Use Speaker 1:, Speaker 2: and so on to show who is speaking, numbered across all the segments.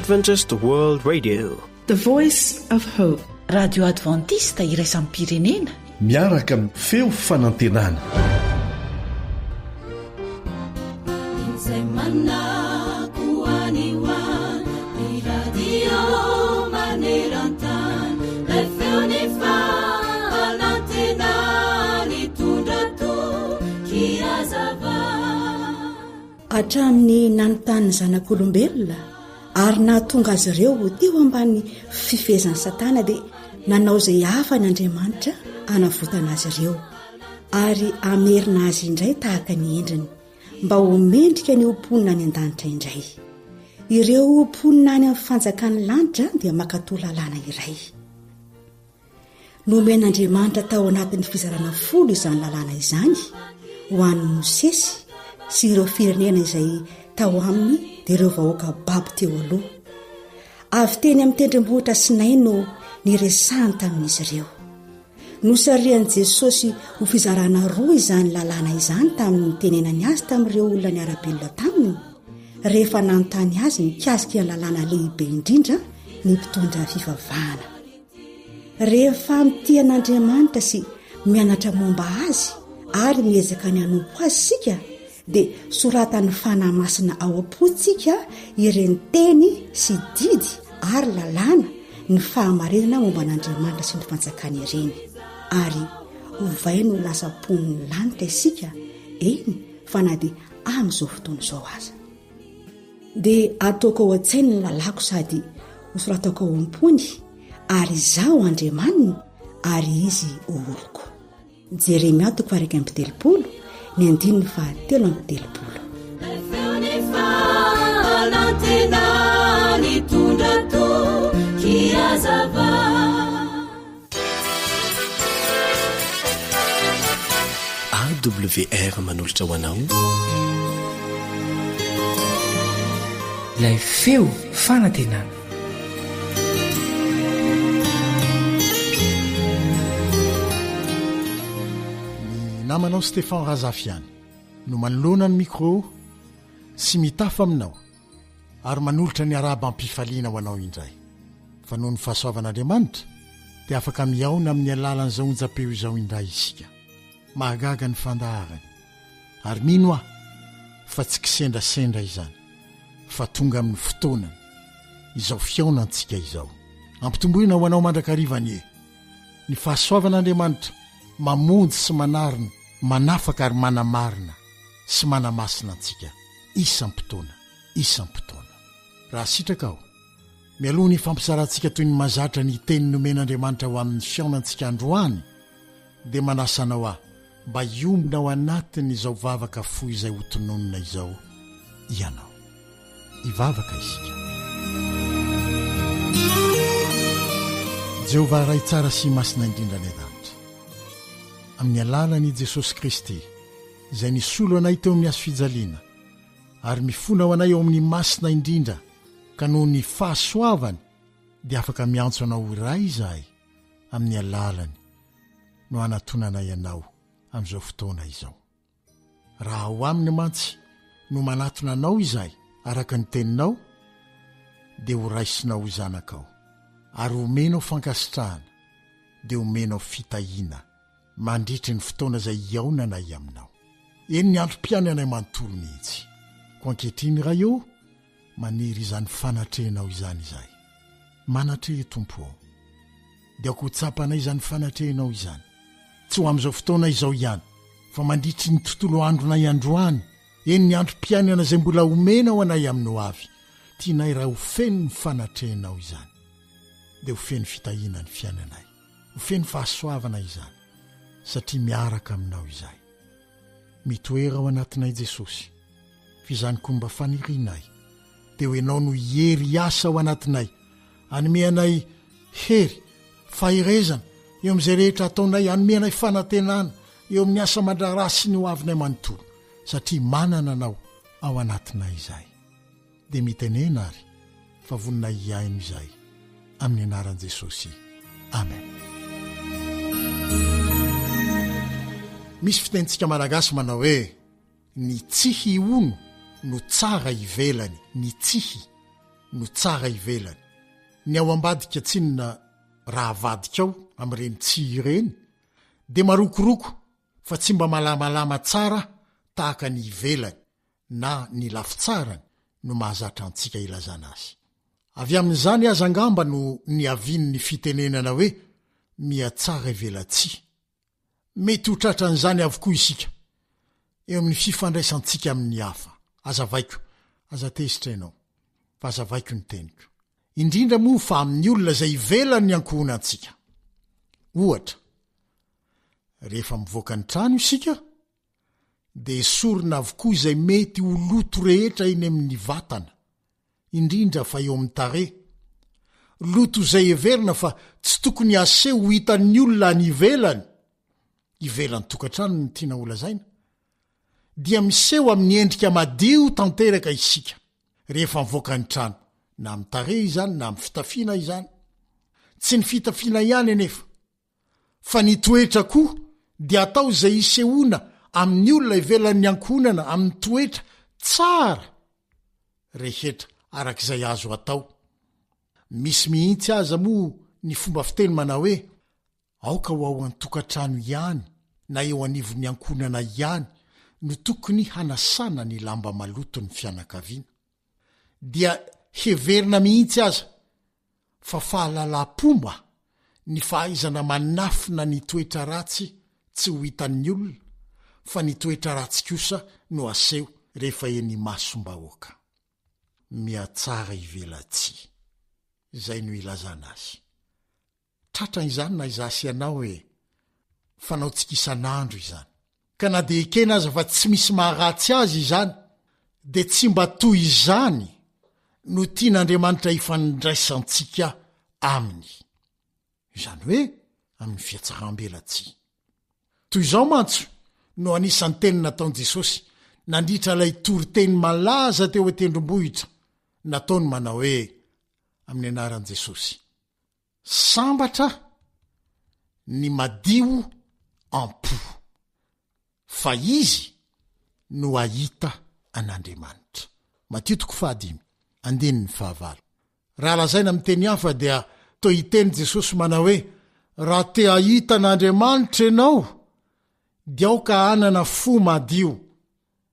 Speaker 1: Adventist World Radio,
Speaker 2: the voice of hope.
Speaker 3: Radio Adventista iraisam pirenena,
Speaker 4: miaraka amin'ny feo fanantenana.
Speaker 5: Hatramin'ny nanontany zanak'olombelona ary nahatonga azy ireo teo ambany fifezan'ny satana dia nanao izay hafa ny Andriamanitra hanavotana azy ireo ary amerina azy indray tahaka ny endriny mba ho mendrika ny omponina any an-danitra indray. Ireo omponina any amin'ny fanjakan'ny lanitra dia makatao lalàna iray. Nomen'Andriamanitra tao anatin'ny fizarana 10 izany lalàna izany ho an'ny Mosesy sy ireo firenena izay tao aminy dia ireo vahoaka babo teo aloha. Avy teny amin'ny tendrombohitra Sinay no niresahany tamin'izy ireo. Nosarian'i Jesosy ho fizarana 2 izany lalàna izany tamin'ny tenenany azy tamin'ireo olona niara-belona taminy. Rehefa nanontany azy nikasika ny lalàna lehibe indrindra ny mpitondra fivavahana. Rehefa amin'ity an'Andriamanitra sy mianatra momba azy ary miezaka ny hanompo azy sika dia soratany fanahy masina ao am-potsika ireny teny sy didy ary lalàna ny fahamarinana momba an'Andriamanitra sy ny fanjakany ireny. Ary ovay no lasa poniny lanitra isika eny fa na dia amin'izao fotoana izao aza. Dia ataoko ao an-tsainy ny lalako sady hosoratako ao am-pony ary izaho Andriamanina ary izy oloko. Jeremia 9:30 ny 9:7.
Speaker 1: AWR manolotra ho anao
Speaker 2: Ilay feo fanantenana.
Speaker 6: Namanao Stéphane Razafiany no manoloana ny micro sy mitafa aminao ary manolotra ny araba-ampifaliana ho anao indray. Fa noho ny fahasoavan'Andriamanitra dia afaka miaona amin'ny alalan'izao onjam-peo izao indray isika. Mahagaga ny fandaharany ary mino aho fa tsy kisendrasendra izany fa tonga amin'ny fotoanany izao fiaonantsika izao. Ampitomboina ho anao mandrakarivany ny fahasoavan'Andriamanitra mamonjy sy manarina, manafaka ary manamarina sy manamasina antsika isam-potoana. Raha sitraka ao mialoha ny fampisarantsika toy ny mazatra ny teny nomen'Andriamanitra ho amin'ny fiaonantsika androany dia manasanao aho mba iombina ao anatiny izao vavaka fo izay hotononina izao ianao. Ivavaka isika. Jehovah ray tsara sy masina indrindra ny danitra, amin'ny alalan'i Jesosy Kristy izay nisolo anay teo amin'ny hazofijaliana ary mifona ao anay eo amin'ny masina indrindra ka noho ny fahasoavany dia afaka miantso anao iray izahay amin'ny alalany no anatonanay ianao amin'izao fotoana izao. Raha ho aminy mantsy no manatona anao izahay araka ny teninao dia ho raisinao ho zanakao ary homenao fankasitrahana dia homenao fitahiana mandritry ny fotoana izay iaonanay aminao. Eny ny androm-piany anay manontolo mihitsy. Ko ankehitriny raha eo maniry izany fanatrehanao izany izahay. Manatrehana Tompo ao dia ho tsapanay izany fanatrehanao izany. Tsy ho amin'izao fotoana izao ihany fa mandritry ny tontolo andronay androany. Eny ny androm-pianana izay mbola homena ho anay aminao avy. Tianay raha ho feno ny fanatrehanao izany dia ho feno fitahiana ny fiainanay, ho feno fahasoavana izany satria miaraka aminao izahay. Mitoera ao anatinay Jesosy fizanoko mba fanirianay dia ho ianao no hery asa ao anatinay, anomeanay hery fahirezana eo amin'izay rehetra ataonay, anomeanay fanantenana eo amin'ny asa mandrara sy ny ho avinay manontolo satria manana anao ao anatinay izahay. Dia mitenena ary fa voninay hiaino izahay amin'ny anaran'i Jesosy. Amen. Misy fitentsika malagasy manao hoe ny tsihy ono no tsara ivelany, ny tsihy no tsara ivelany. Ny ao ambadika tsinona raha vadikao amin'ireny tsi ireny dia marokoroko fa tsy mba malamalama tsara tahaka ny ivelany na ny lafy tsarany no mahazatra antsika ilazana azy. Avy amin'izany aza angamba no niaviny ny fitenenana hoe miatsara ivelatsia. Mety ho tratran'izany avokoa isika eo amin'ny fifandraisantsika amin'ny hafa. Azavaiko, aza tesitra ianao, fa azavaiko ny teniko. Indrindra moa fa amin'ny olona izay ivelany ny ankohonantsika. Ohatra, rehefa mivoaka ny trano isika, dia sorona avokoa izay mety ho loto rehetra eny amin'ny vatana, indrindra fa eo amin'ny tarehy. Loto izay heverina fa tsy tokony aseho ho hitan'ny olona ny ivelany. Ivelany tokantrano ny tiana olazaina. Dia miseho amin'ny endrika madio tanteraka isika rehefa mivoaka ny trano, na amin'ny tarehy izany na amin'ny fitafiana izany. Tsy ny fitafiana ihany anefa, fa ny toetra koa dia atao izay isehoana amin'ny olona ivelan'ny ankohonana amin'ny toetra tsara rehetra arak'izay azo atao. Misy mihitsy aza moa ny fomba fiteny manao hoe aoka ho ao an-tokantrano ihany na eo anivon'ny ankohonana ihany no tokony hanasana ny lamba maloto ny fianakaviana. Dia heverina mihitsy aza fa fahalala-pomba ny fahaizana manafina ny toetra ratsy tsy ho hitan'ny olona, fa ny toetra ratsy kosa no aseho rehefa eny masom-bahoaka. Miatsara ivelatsia, izay no ilazana azy. Tratran' izany na izasy ianao hoe fanao tsika isan'andro izany, ka na dia ekena aza fa tsy misy maharatsy azy izany, dia tsy mba toy izany no tian'Andriamanitra ifandraisantsika aminy. Izany hoe amin'ny fiatsaram-belatsia. Toy izao mantso no anisan'ny teny nataon'i Jesosy nandritra ilay toriteny malaza teo an-tendrombohitra, nataony manao hoe amin'ny anaran'i Jesosy: sambatra ny madio ampo, fa izy no ahita an'Andriamanitra. Mateo 5:5. Raha lazaina amin'ny teny hafa dia toa hiteny Jesosy manao hoe raha te ahita an'Andriamanitra ianao dia aoka hanana fo madio.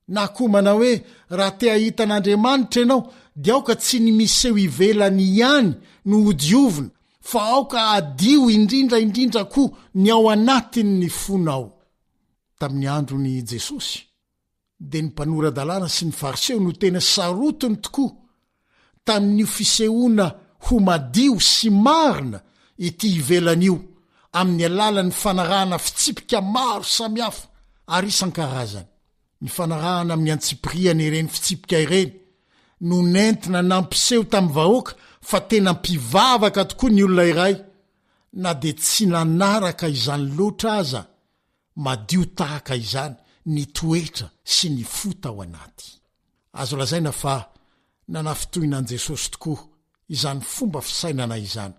Speaker 6: Na koa manao hoe raha te ahita an'Andriamanitra ianao dia aoka tsy ny miseho ivelany ihany no hodiovina, fa aoka adio indrindra koa ny ao anatiny ny fonao. Tamin'ny androny Jesosy dia ny mpanorandalàna sy ny fariseo no tena sarotiny tokoa tamin'io fisehoana ho madio sy marina ity ivelan'io amin'ny alalan'ny fanarahana fitsipika maro samihafa ary isan-karazany. Ny fanarahana amin'ny antsipiriana ireny fitsipika ireny no nentina nampiseho tamin'ny vahoaka fa tena mpivavaka tokoa ny olona iray, na dia tsy nanaraka izany loatra aza, madio tahaka izany ny toetra sy ny fota ao anaty. Azo lazaina fa nanafitohinan'i Jesosy tokoa izany fomba fisainana izany,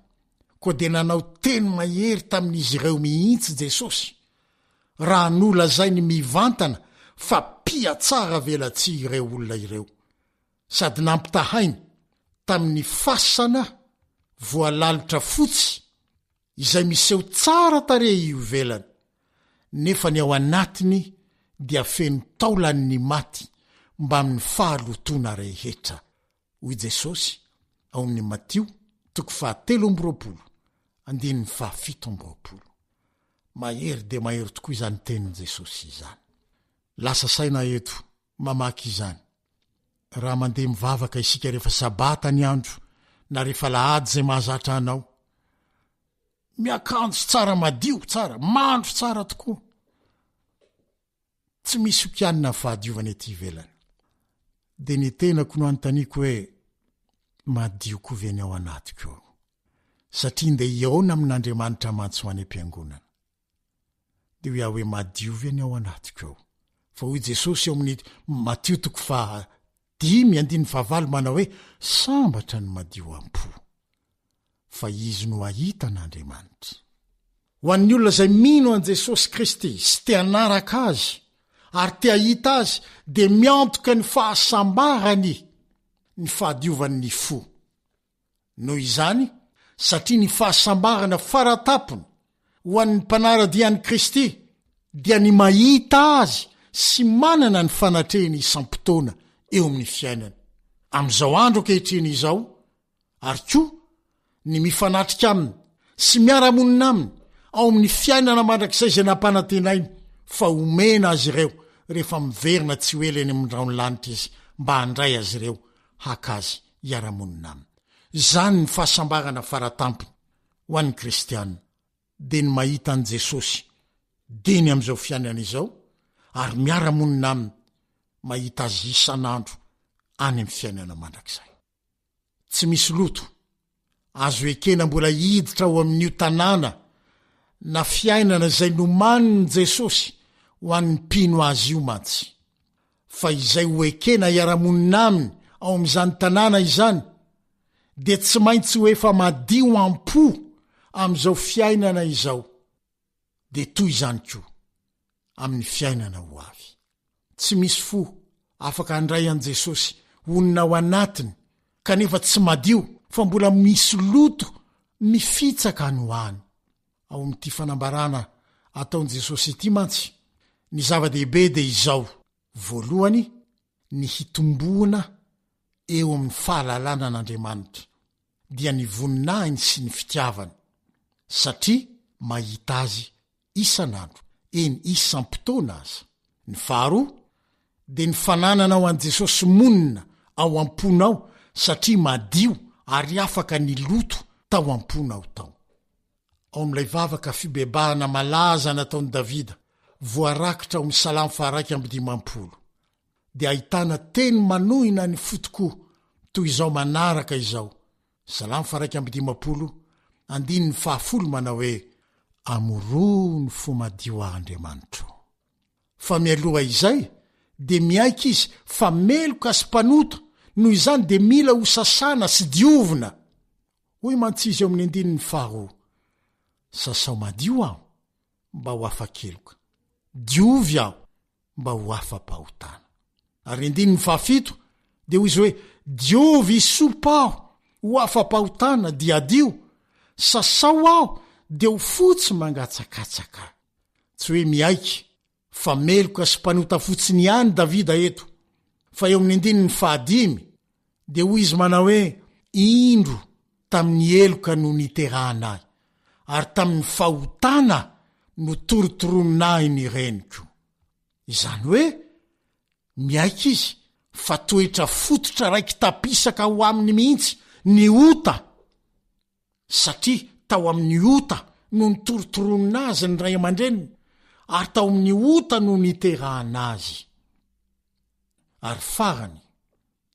Speaker 6: koa dia nanao teny mahery tamin'izy ireo mihitsy Jesosy, raha nolazainy mivantana fa piatsara velatsia ireo olona ireo, sady nampitahainy tamin'ny fasana voalalotra fotsy izay miseho tsara tarehy io ivelany, nefa ny ao anatiny dia feno taolan'ny maty mba amin'ny fahalotona rehetra. Hoy Jesosy ao amin'ny Mateo 7:17. Mahery dia mahery tokoa izany tenin' Jesosy izany. Lasa saina eto mamaky izany. Raha mandeha mivavaka isika rehefa sabata ny andro na rehefa lahady izay mahazatra anao, miakanjo tsara madio tsara, mandro tsara tokoa, tsy misy okianina fahadiovana ety ivelany, dia ny tenako no anontaniako hoe madio koa ve ny ao anatiko eo? Satria nde iaona amin'Andriamanitra mantso ho any am-piangonana, dia ho hoe madio ve ny ao anatiko eo? Fa hoy Jesosy eo amin'ny Mateo 5:15 manao hoe sambatra ny madio ampo, fa izy no ahita an'Andriamanitra. Ho an'ny olona izay mino an' Jesosy Kristy sy te hanaraka azy ary te ahita azy, dia miantoka ny fahasambarany ny fahadiovan'ny fo noho izany satria ny fahasambarana faratapony ho an'ny mpanaradian'i Kristy dia ny mahita azy sy manana ny fanatrehany isam-potoana eo amin'ny fiainana amin'izao andro ankehitriny izao, ary koa ny mifanatrika aminy sy miara-monina aminy ao amin'ny fiainana mandrakizay izay nampanantenainy fa omena azy ireo rehefa miverina tsy hoely eny amin'ny raon'lanitra izy mba handray azy ireo hakazy iara-monina aminy. Zany ny fahasambarana faratampony ho an'ny kristianina dia ny mahita an'i Jesosy deny amin'izao fiainana izao ary miara-monina aminy mahita azy isan'andro any amin'ny fiainana mandrakizay. Tsy misy loto azo ekena mbola hiditra ao amin'io tanàna na fiainana izay nomaniny Jesosy ho an'ny mpino azy io mantsy, fa izay ho ekena iara-monina aminy ao amin'izany tanàna izany dia tsy maintsy ho efa madio am-po amin'izao fiainana izao, dia toy izany koa amin'ny fiainana ho avy. Tsy misy fo afaka handray an'i Jesosy onina ao anatiny kanefa tsy madio fa mbola misy loto mifitsaka ny hoany. Ao amin'ity fanambarana ataon'i Jesosy ity mantsy, ny zava-dehibe dia izao: voalohany, ny hitomboana eo amin'ny fahalalana an'Andriamanitra, dia ny voninahiny sy ny fitiavany, satria mahita azy isan'andro, eny isam-potoana aza. Ny faharoa dia ny fananana ao an'i Jesosy monina ao am-ponao, satria madio ary afaka ny loto tao am-ponao tao. Ao amin'ilay vavaka fibebahana malaza nataon'i Davida, voarakitra ao amin'ny Salamo 150, dia ahitana teny manohina ny fotokoa toy izao manaraka izao. Salamo 150 andiny ny 10 manao hoe: amoroa ny fo madio Andriamanitra. Fa mialoha izay dia miaika izy fa meloka sy mpanota, noho izany dia mila ho sasana sy diovina. Hoy mantsizy eo amin'ny 2: sasao madio aho mba ho afa-keloka, diovy aho mba ho afa-pahotana. Ary 7 dia hoy izy hoe: diovy isopa aho ho afa-pahotana dia dio, sasao aho dia ho fotsy mangatsakatsaka. Tsy hoe miaiky fa meloka sy mpanota fotsiny ihany Davida eto, fa eo amin'ny 5 dia hoy izy manao hoe: indro tamin'ny eloka no niterahanay, ary tamin'ny fahotana no torotoroninay ny reniko. Izany hoe miaiky izy fa toetra fototra raiky tapisaka ho aminy mihitsy ny ota, satria tao amin'ny ota no nitorotoronin azy ny ray aman-dreniny, ary tao amin'ny ota no niterahana azy. Ary farany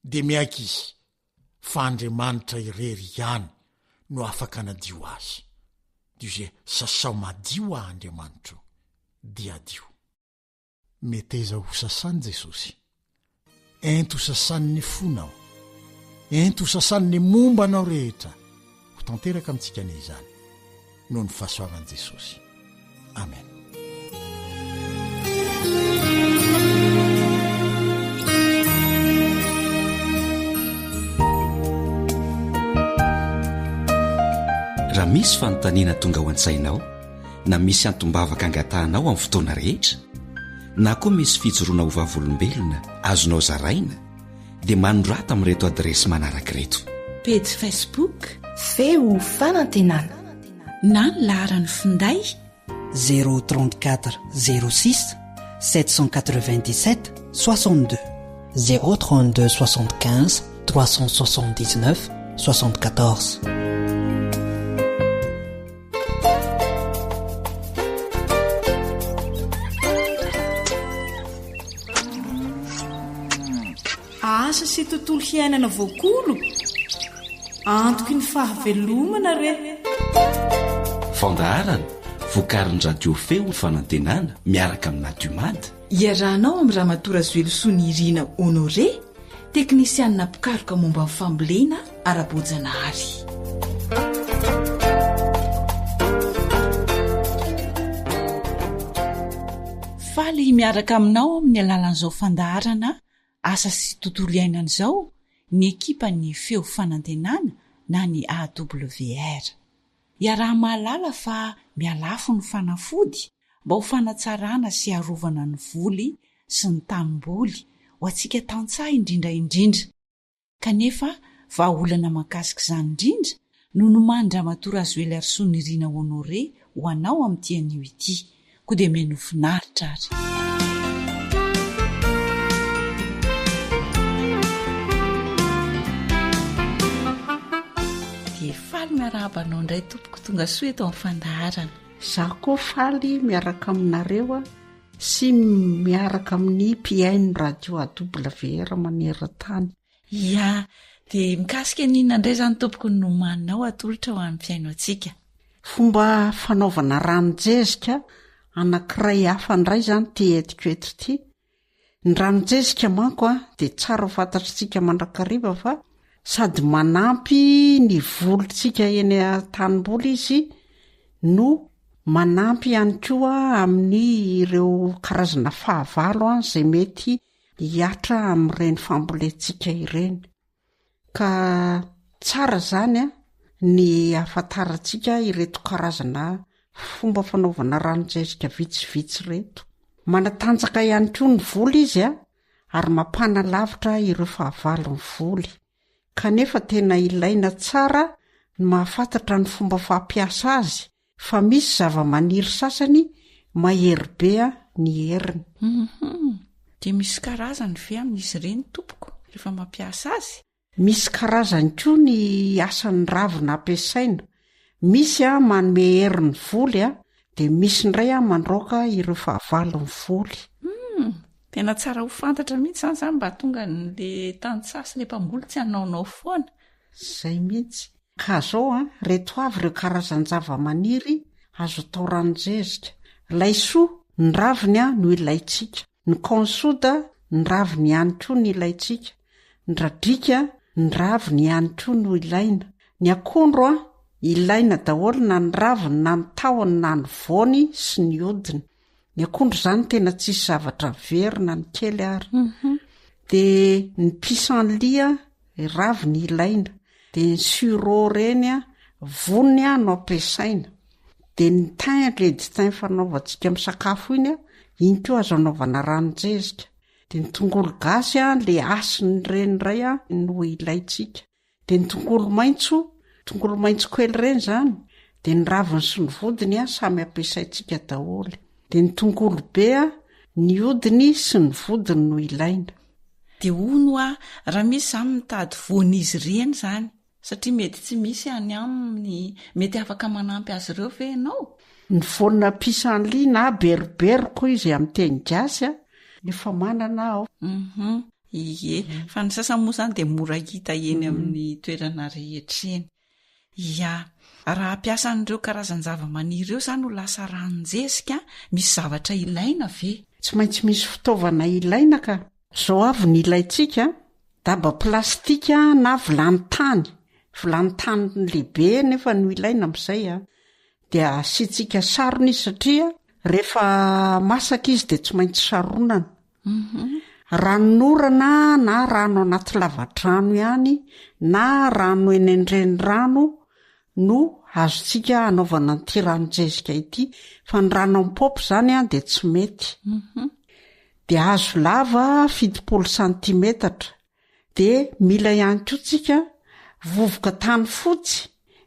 Speaker 6: dia miaiky izy fa Andriamanitra irery ihany no afaka nadio azy. Dia sasao madio a Andriamanitra dia dio. Meteza ho sasany Jesosy, ento ho sasany ny fonao, ento ho sasany ny mombanao rehetra. Ho tanteraka amintsika ny izany noho ny fahasoavan'i Jesosy. Amen.
Speaker 7: Raha misy fanontaniana tonga ho an-tsainao, na misy antombavaka angatahanao amin'ny fotoana rehetra, na koa misy fijoroana ho vavolombelona azonao zaraina, dia manorata amin'ireto adresy manaraka ireto:
Speaker 3: page Facebook
Speaker 2: feo fanantenana,
Speaker 3: na ny laharany finday
Speaker 8: 034 06 797 62
Speaker 2: 032 75 379 74.
Speaker 9: Asa sy tontolo hiainana voakolo, antoky ny fahavelomana re.
Speaker 7: Fandaharana vokarin'ny radio feo ny fanantenana miaraka amin'ny nadiomady.
Speaker 3: Iarahanao amin'ny Ramatora Zoelosoa Irina Honore, teknisianina pikaroka momba amin'ny fambolena ara-boajanahary. Faly miaraka aminao amin'ny alalan'izao fandaharana asa sy tontolo iainana izao ny ekipa ny feo fanantenana na ny AWR. Iaraha mahalala fa mialafo ny fanafody mba ho fanatsarana sy arovana ny voly sy ny tanimboly ho antsika tantsaha indrindraindrindra. Kanefa vahaolana mahakasika izany indrindra no nomandra matora azo ely Arso Nirina Honore ho anao amin'ity anio ity. Koa dia meno finaritra ary. Dia faly miarabanao indray tompoko tonga soa eto amin'ny fandaharana.
Speaker 10: Zaho koa faly miaraka aminareo sy miaraka amin'ny mpiaino radio AWR maneran-tany.
Speaker 3: Ia, dia mikasika n'inona indray izany tompoko no nomaninao atolotra ho amin'ny fiaino antsika?
Speaker 10: Fomba fanaovana ranonjezika anankiray hafa indray izany ty etiko eto ity. Ny ranonjezika manko dia tsara ho fantatritsika mandrakariva fa sady manampy ny volontsika eny an-tanimboly izy no manampy ihany koa amin'ny ireo karazana fahavalo izay mety hiatra amin'ireny fambolentsika ireny. Ka tsara zany ny ahafantarantsika ireto karazana fomba fanaovana ranonjezika vitsivitsy reto. Manatanjaka ihany koa ny voly izy ary mampana lavitra ireo fahavalo ny voly. Kanefa tena ilaina tsara ny mahafantatra ny fomba fampiasa azy fa misy zava-maniry sasany mahery be ny heriny.
Speaker 3: Dia misy karazany ve amin'izy ireny tompoko rehefa mampiasa azy?
Speaker 10: Misy karazany koa ny asan'ny ravina ampiasaina. Misy manome hery ny voly dia misy indray mandroaka ireo fahavalo ny voly.
Speaker 3: Tena tsara ho fantatra mihitsy izany mba tonga n'le tantsasy ilay mpamboly tsy hanaonao foana.
Speaker 10: Zay mihitsy. Ka zao reto avy ireo karazany zava-maniry azo atao ranonjezika. Laisoa ny raviny no ilaitsika. Ny kaonsoda ny raviny ihany koa no ilaitsika. Ny radrika ny raviny ihany koa no ilaina. Ny akondro ilaina daholo na ny raviny na ny tahony na ny voany sy ny hodiny. Ny akondro izany tena tsisy zavatra very na ny kely ary. Dia ny pissenlit raviny ilaina. Dia ny sureau reny voniny no ampiasaina. Dia ny thym ledithym fanaovantsika amin'ny sakafo iny koa azo anaovana ranonjezika. Dia ny tongolo gasy le asiny reny iray no ilaitsika. Dia ny tongolo maitso kely reny izany. Dia ny raviny sy ny vodiny samy ampiasaitsika daholo. Dia ny tongolo be ny hodiny sy ny vodiny no ilaina.
Speaker 3: Dia hono raha misy izany mitady voan'izy ireny izany. Satria mety tsy misy any aminy mety afaka manampy azy ireo ve ianao?
Speaker 10: Ny voanina pissenlit na berberiko izy amin'ny teny gasy nefa manana ao.
Speaker 3: Ie, fa ny sasany moa izany dia mora hita eny amin'ny toerana rehetra eny. Ia, raha ampiasa an'ireo karazany zava-maniry ireo izany ho lasa ranonjezika, misy zavatra ilaina ve?
Speaker 10: Tsy maintsy misy fitaovana ilaina ka. Zao avy ny ilaitsika daba plastika na vilany tany. Vilany tany lehibe nefa no ilaina amin'izay dia asiantsika sarony izy satria rehefa masaka izy dia tsy maintsy saronana. Ranorana na rano anaty lavadrano ihany na rano eny an-drenirano no azontsika anaovana an'ity ranonjezika ity. Fa ny rano amin'ny paopy izany dia tsy mety. Dia azo lava 70 centimetatra. Dia mila ihany koa tsika vovoka tany fotsy,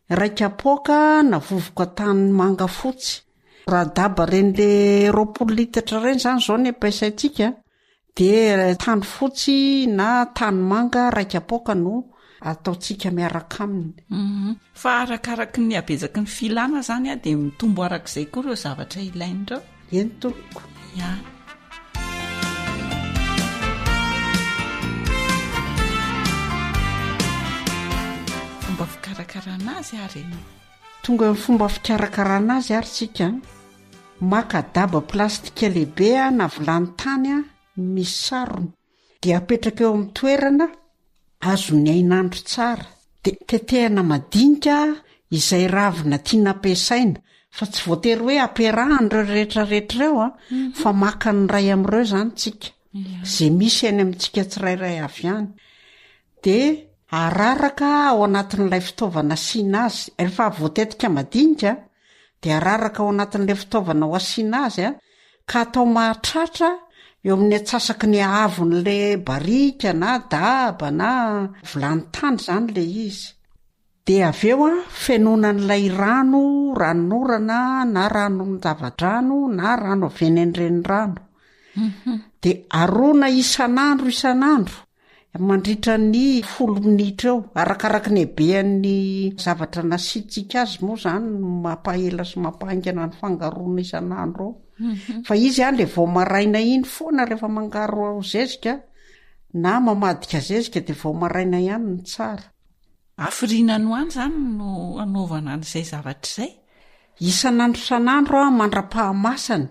Speaker 10: raika poka na vovoka tany manga fotsy. Raha daba reny le 20 litatra reny izany izao ny ampiasaitsika dia tany fotsy na tany manga raika poka no ataontsika miaraka aminy.
Speaker 3: Fa arakaraky ny abejaky ny filana izany dia mitombo arak'izay koa ireo zavatra ilaina.
Speaker 10: Eny tompoko.
Speaker 3: Ia. Fomba fikarakarana azy ary.
Speaker 10: Tonga ny fomba fikarakarana azy ary tsika. Maka daba plastika lehibe na vilany tany misy sarony. Dia apetraka eo amin'ny toerana azony ainandro tsara. Dia tetehana madinika izay ravina tiana ampiasaina. Fa tsy voatery hoe ampiarahan'ireo rehetrarehetra ireo fa maka ny ray amin'ireo izany tsika. Izay misy any amintsika tsirairay avy ihany. Dia araraka ao anatin'ilay fitaovana asiana azy rehefa voatetika madinika dia araraka ao anatin'ilay fitaovana ho asiana azy ka atao mahatratra eo amin'ny atsasaky ny avon'lay barika na daba na vilany-tany zany le izy. Dia avy eo fenonan'ilay ranonorana na ranon-javadrano na rano avy eny an-drenirano. Dia arona isan'andro mandritra ny 10 minitra eo arakaraka ny habean'ny zavatra nasitsika azy moa zany mampaela sy mampahaingana ny fangarona isan'andro ao. Fa izy le vao maraina iny foana rehefa mangaro zezika na mamadika zezika dia vao maraina ihany ny tsara.
Speaker 3: Afrina no any zany no anaovana an'izay zavatra izay.
Speaker 10: Isan'andro mandra-pahamasany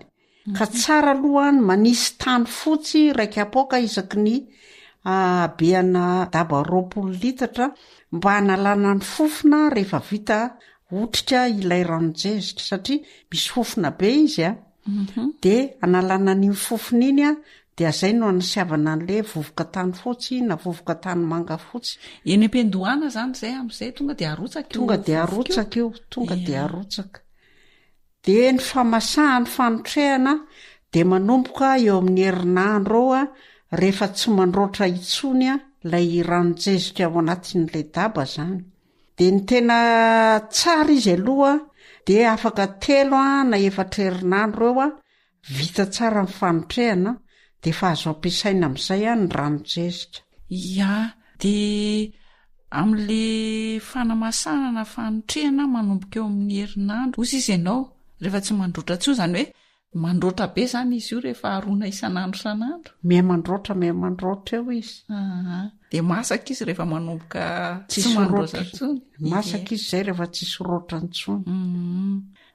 Speaker 10: ka tsara alohany manisy tany fotsy raika apoka isaky ny beana daba 20 litatra mba hanalana ny fofona rehefa vita otrika ilay ranonjezika satria misy fofona be izy dia analana ny fofona iny dia zay no anasiavana an'le vovoka tany fotsy na vovoka tany manga fotsy.
Speaker 3: Eny am-pendohana zany zay amin'izay tonga dia arotsaka. Dia ny famasahany fanotrehana dia manomboka eo amin'ny herinandro ao rehefa tsy mandroatra itsony lay ranonjezika ao anatin'ilay daba zany. Dia ny tena tsara izy aloha dia afaka 3 na 4 herinandro eo vita tsara ny fanotrehana dia efa azo ampiasaina amin'izay ny ranonjezika. Dia amin'le fanamasahana na fanotrehana manomboka eo amin'ny herinandro ozy izy ianao rehefa tsy mandroatra tso zany hoe mandroatra be zany izy io rehefa arona isan'andro.
Speaker 10: Mandroatra eo izy.
Speaker 3: Dia masaka izy rehefa manomboka tsy mandroatra tsony.
Speaker 10: Masaka izy zay rehefa tsisy roatra intsony.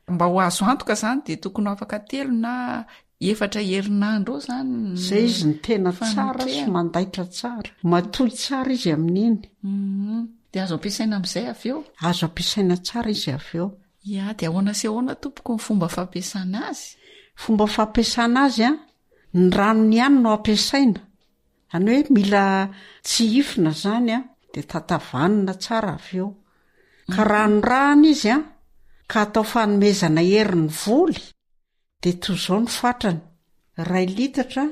Speaker 3: Mba ho azo antoka zany dia tokony afaka 3 na 4 herinandro eo zany.
Speaker 10: Zay izy ny tena tsara sy mandaitra tsara. Matoy tsara izy amin'iny.
Speaker 3: Dia azo ampiasaina amin'izay avy eo.
Speaker 10: Azo ampiasaina tsara izy avy eo.
Speaker 3: Dia ahoana sy ahoana tompoko ny fomba fampiasana azy?
Speaker 10: Fomba fampiasana azy ny ranony ihany no ampiasaina. Any hoe mila tsy ifina zany dia tatavanina tsara avy eo. Ka ranorahana izy ka atao fanomezana herin'ny voly dia toy izao ny fatrany 2 litatra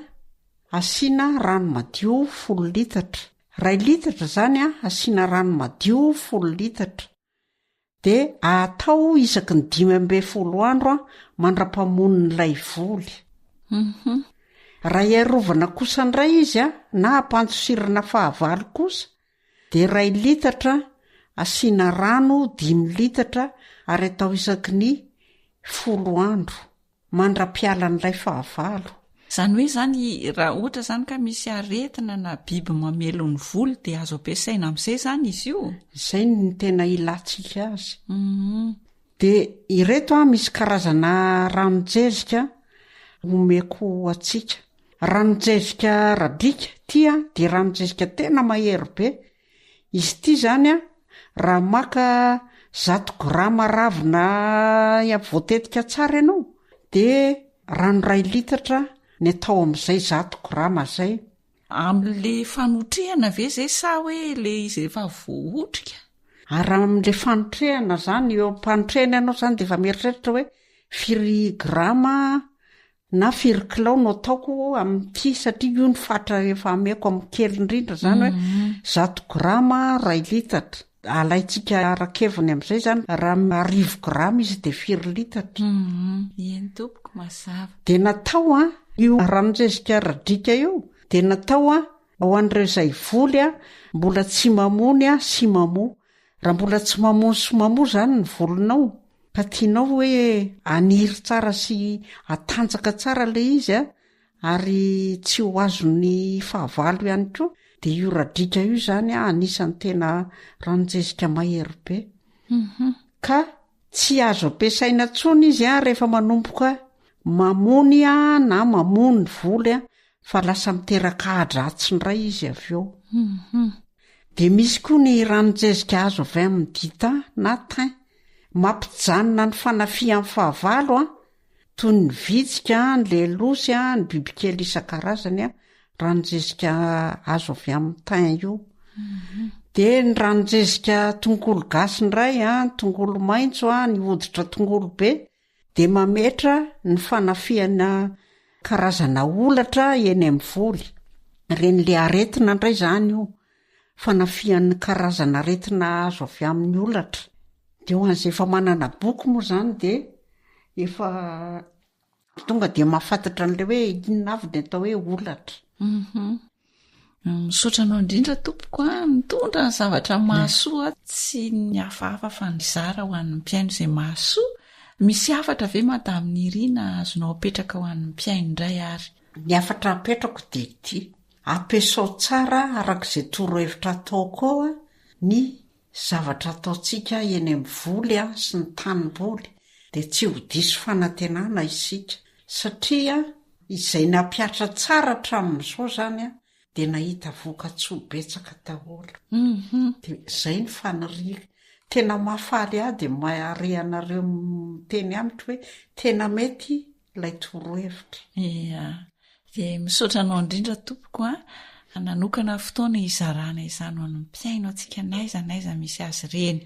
Speaker 10: asiana rano madio 10 litatra. 2 litatra zany asiana rano madio 10 litatra. Dia atao isaky ny 12 andro mandra-pamon'ilay voly. Raha iarovana kosa indray izy na ampansosirana fahavalo kosa dia 2 litatra asiana rano 5 litatra ary atao isaky ny 10 andro mandra-piala n'ilay fahavalo.
Speaker 3: Zany hoe zany raha ohatra zany ka misy aretina na biby mamelo ny voly dia azo ampiasaina amin'izay zany izy io.
Speaker 10: Izay ny tena ilantsika azy. Dia ireto misy karazana ranonjezika omeko atsika. Ranonjezika radika dia ranonjezika tena mahery be. Izy ity zany raha maka 100 grama ravina voatetika tsara ianao dia rano 2 litatra ny atao amin'izay 100 grama zay.
Speaker 3: Amin'le fanotrehana ve zay sa hoe le izy efa voaotrika?
Speaker 10: Ary amin'le fanotrehana zany eo mpanotrehana ianao zany dia efa mieritreritra hoe 4 grama na 4 kilao no ataoko amin'ity satria io ny fatra efa ameko amin'ny kely indrindra zany hoe 100 grama 2 litatra. Alaitsika arakeviny amin'izay zany raha 10 grama izy dia 4 litatra.
Speaker 3: Eny tompoko mazava.
Speaker 10: Dia natao io ranonjezika radika io dia natao ao an'ireo izay voly mbola tsy mamony sy mamoa. Raha mbola tsy mamony sy mamoa zany ny volonao ka tianao hoe aniry tsara sy atanjaka tsara le izy ary tsy ho azony fahavalo ihany koa dia io radika io zany anisany tena ranonjezika mahery be. Ka tsy azo ampiasaina intsony izy rehefa manomboka mamony na mamony ny voly fa lasa miteraka adratsindray izy avy eo. Dia misy koa ny ranonjezika azo avy amin'ny dita na tin mampijanona ny fanafian'ny fahavalo toy ny vitsika, ny lelosy, ny bibikely isan-karazany ranonjezika azo avy amin'ny tin io. de ny ranonjezika tongolo gasy ndray tongolo maintso ny hoditra tongolo be de mametra ny fanafiana karazana olatra eny amin'ny voly. Reny le aretina ndray zany io fanafian'ny karazana aretina azo avy amin'ny olatra. De ho an'izay efa manana boky moa zany de efa tonga de mahafantatra an'le hoe inona avy de atao hoe olatra.
Speaker 3: Misotranao indrindra tompoko mitondra ny zavatra mahasoa tsy ny hafahafa fa ny zara ho an'ny mpiaino izay mahasoa. Misy afatra ve madamin'ny irina azonao apetraka ho an'ny mpiaino indray ary?
Speaker 10: Ny afatra apetrako de ity ampiasao tsara arak'izay torohevitra ataoko ao ny zavatra ataontsika eny amin'ny voly sy ny tanimboly de tsy ho diso fanantenana isika satria izay nampiatra tsara hatramin'izao zany de nahita voka-tsoa betsaka daholo. De zay ny faniriako. Tena mahafaly de mahare anareo miteny amiko hoe tena mety ilay torohevitra.
Speaker 3: De misotranao indrindra tompoko nanokana fotoana izarana izany ho an'ny mpiaino antsika naiza misy azy reny.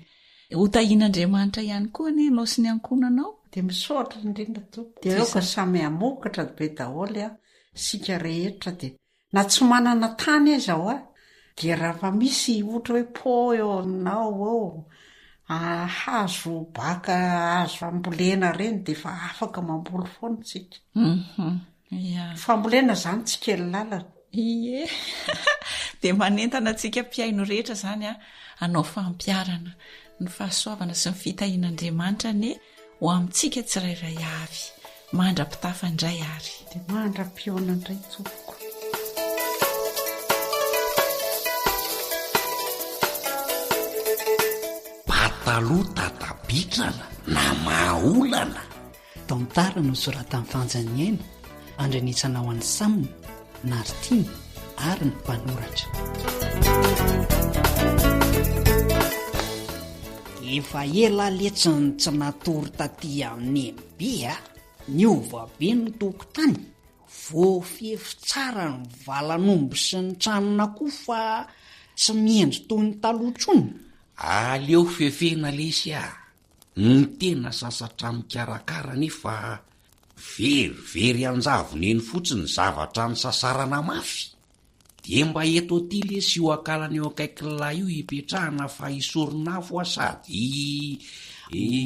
Speaker 3: Hotahian'Andriamanitra ihany koa anao sy ny ankonanao.
Speaker 10: De misotra indrindra tompoko. De eoka samy hamokatra be daholo sika rehetra de na tsy manana tany zao de raha misy ohatra hoe po eo aminao hazo baka hazo ambolena reny de fa afaka mamboly foana tsika. Fambolena zany tsy kely lalana.
Speaker 3: Ie. De manentana antsika mpiaino rehetra zany anao fampiarana ny fahasoavana sy ny fitahian'Andriamanitra ho amintsika tsirairay avy. Mandra-pitafa indray ary.
Speaker 10: De mandra-pioana indray tompoko.
Speaker 7: Pataloha tatabitrana na mahaolana.
Speaker 8: Tantara no soratan'ny fanjaniaina andranitsana ho an'ny samina Nartiny ary ny mpanoratra. Efa ela letsiny tsy natory taty amin'ny MB ny ovabe ny tokotany voafefy tsara ny valanomby sy ny tranona koa fa tsy miendry toy ny talotrony.
Speaker 7: Aleo fefena lesy ny tena sasatra mikarakara nefa verivery anjavony eny fotsiny zavatra ny sasarana mafy. De mba eto aty lesy io akalana eo akaikin'la io hipetrahana fa isoronafo sady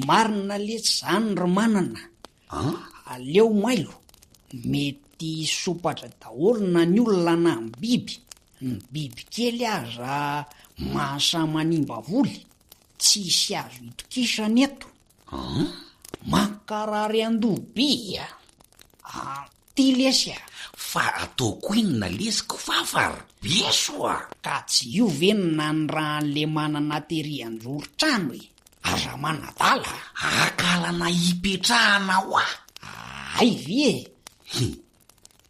Speaker 8: marina lesy zany ry manana. Aleo mailo mety sopatra daholo na ny olona na ny biby. Ny biby kely aza mahasamanimba voly tsy isy azo itokisana eto. Makarary andoby ty lesy
Speaker 7: fa ataoko inona lesiko fafarybeso
Speaker 8: ka tsy io venona ny raha an'le manana terian-joro-trano aza manadala
Speaker 7: akalana hipetrahana ho
Speaker 8: aivy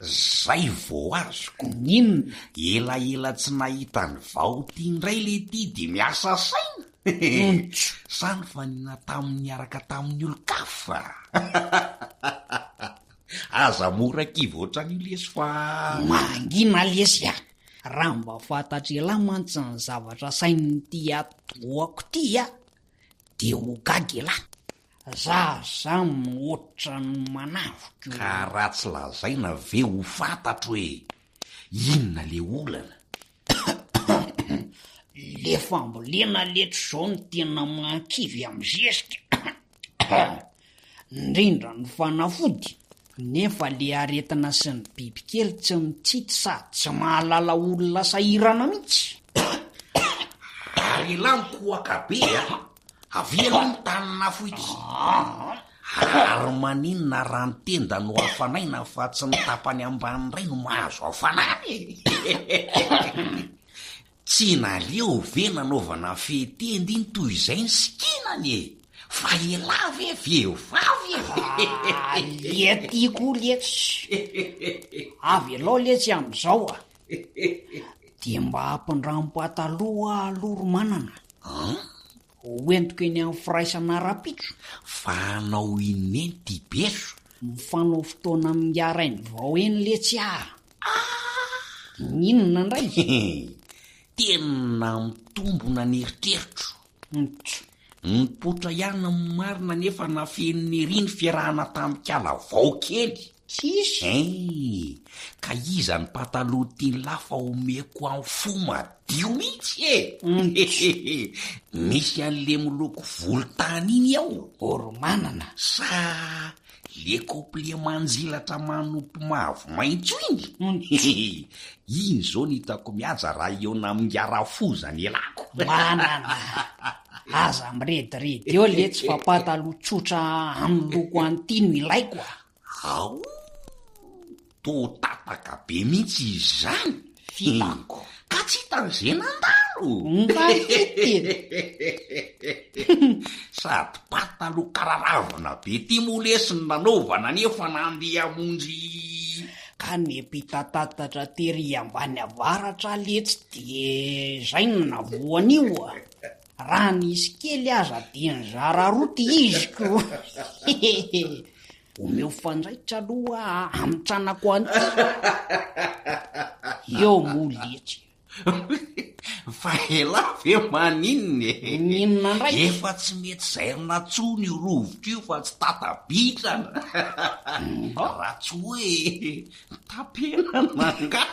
Speaker 7: zay vo azoko.
Speaker 8: Inona
Speaker 7: elaela tsy nahita ny vaoty indray le ty de miasa saina. Sany fa nina tamin'ny araka tamin'ny olo-kafa. Aza mora kivoatra ny lesy fa
Speaker 8: mangina lesy raha mba fantatry ela mantsy ny zavatra sain'ny ty atoako ty de ho gagy ela za mihoatra ny manavoko.
Speaker 7: Ka raha tsy lazaina ve ho fantatro hoe inona le olana?
Speaker 8: Le fambolena letro zao ny tena mankivy amin'ny zezika. Indrindra ny fanafody nefa le aretina sy ny bibikely tsy mitsity sady tsy mahalala olona sahirana mihitsy.
Speaker 7: Ary lamikoaka be avelo ny tanina foity. Ary maninona raha ny tenda no hafanaina fa tsy ny tapany ambany ray no mahazo hafanany. Tsy naleo ve nanaovana fetendy iny toy izay ny sikinany fa elavy vehivavy.
Speaker 8: Letiako letsy avy alao letsy am'izao de mba hampindram-pataloha loro manana hoentiko eny amin'ny firaisana rapitro.
Speaker 7: Fa anao ineny ty beso
Speaker 8: mifanao fotoana miarainy vao eny letsy inona ndray
Speaker 7: tena mitombona ny eritreritro. Nipotra ihany marina nefa nafeniny riny fiarahana tamikala vao kely.
Speaker 8: Tsisy.
Speaker 7: Ka iza ny pataloha tiany lafa omeko amin'ny fo madio mihitsy misy an'le miloko volontany iny ao.
Speaker 8: Oromanana.
Speaker 7: Sa le koplie manjilatra manompo mavo maintso iny. Iny zao ny hitako mihaja raha eo namingiara-fozany elako.
Speaker 8: Manana. Aza mirediredy eo le tsy fa pataloha tsotra amin'ny loko an'ity no ilaiko.
Speaker 7: Ao, to tataka be mihitsy izany.
Speaker 8: Filako.
Speaker 7: Ka tsy hitan'izay nandalo. Sady pataloha kararavana be ty molesiny nanaovana nefa nandeha hamonjy.
Speaker 8: Ka nepitatatatra tery ambany avaratra letsy de zay no navoan'io. Raha nisy kely aza de nizara roty iziko. Omeo fanjaitra aloha amitranako anty. Eo moletsy.
Speaker 7: Fa ela ve maninona
Speaker 8: Ninona ndray?
Speaker 7: Efa tsy mety zairina tsony io rovitra io fa tsy tatabitrana. Raha tsy hoe tapenana nga.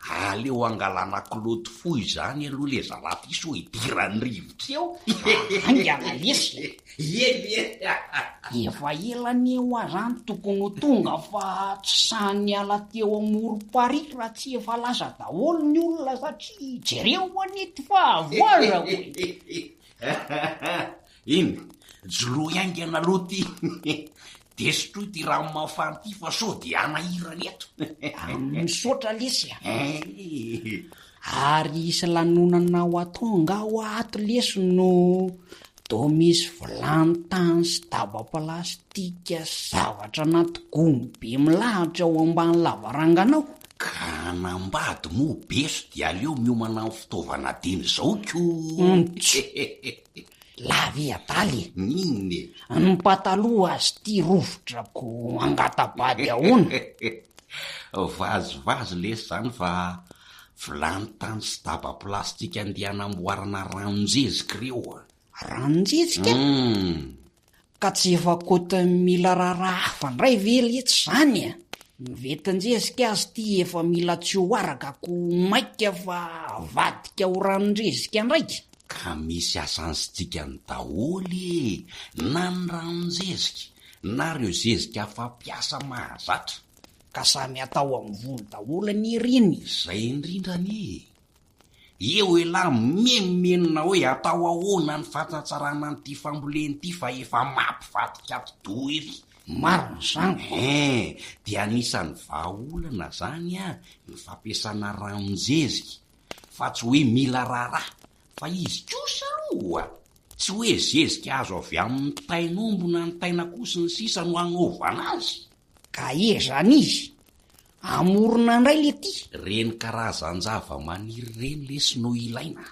Speaker 7: Aleo angalana kiloty fohy zany aloha le zalaty so hidirany rivotra eo.
Speaker 8: Angana lesy. Efa elany eo azany tokony ho tonga fa tsy sany ala teo amorom-pary raha tsy efa lasa daholo ny olona satria jereo anety fa avoaza koe.
Speaker 7: Iny jolo iangana loty. Desitro ty rano mafanty fa so de anahirany eto.
Speaker 8: Misaotra lesy. Ary isy lanonana ho atonga ho ato lesy no do misy vilany tany sy daba plastika zavatra anaty gony be milahatra ao ambany lavaranganao.
Speaker 7: Ka nambady mo beso de aleo miomana amin'ny fitaovana diny zao ko.
Speaker 8: Lavy adaly.
Speaker 7: Nine.
Speaker 8: Ny pataloha azy ty rovotrako angatabady ahoana.
Speaker 7: Vazivazy lesy zany fa vilany tany sy daba plastika andeha anamboarana ranonjezika reo.
Speaker 8: Ranonjezika? Ka tsy efa kota mila raharaha hafa ndray ve letsy zany a? Vetinjezika azy ty efa mila tsy ho arakako maika fa vadika ho ranonjezika ndraiky.
Speaker 7: Ka misy asantsika ny daholy na ny ranonjezika na reo zezika fampiasa mahazatra.
Speaker 8: Ka samy atao amin'ny volo daholo ny riny.
Speaker 7: Zay indrindrany. Eo ela memimenina hoe atao ahoana ny fantatsarana an'ity famboleny ity fa efa mampivatika do ery.
Speaker 8: Marina zany.
Speaker 7: Dia anisan'ny vahaolana zany ny fampiasana ranonjezika fa tsy hoe mila raharaha. Fa izy kosa aloha tsy hoe zezika azo avy amin'ny tainombo na ny taina kosa ny sisa no agnaovana azy.
Speaker 8: Ka zany izy amorona ndray le ty.
Speaker 7: Reny karazan-java-maniry reny lesy no ilaina.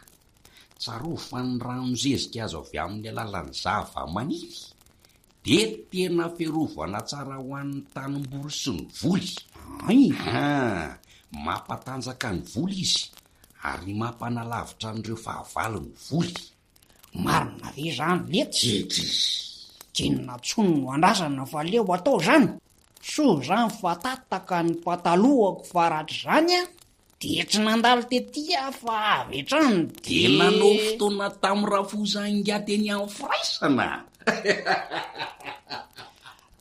Speaker 7: Tsaro fa ny ranonjezika azo avy amin'ny alalan'ny zava-maniry de tena fiarovana tsara ho an'ny tanimbory sy ny voly. Mampatanjaka ny voly izy ary mampanalavitra an'ireo fahavalo ny voly.
Speaker 8: Marina ve zany letsy? Kinona tsony no andrasana fa leo atao zany. So zany fa tataka ny patalohako faratry zany de tsy nandalo tetỳ fa avy hatrany
Speaker 7: de nanao fotoana tamin'ny rafoza inga teny amin'ny firaisana.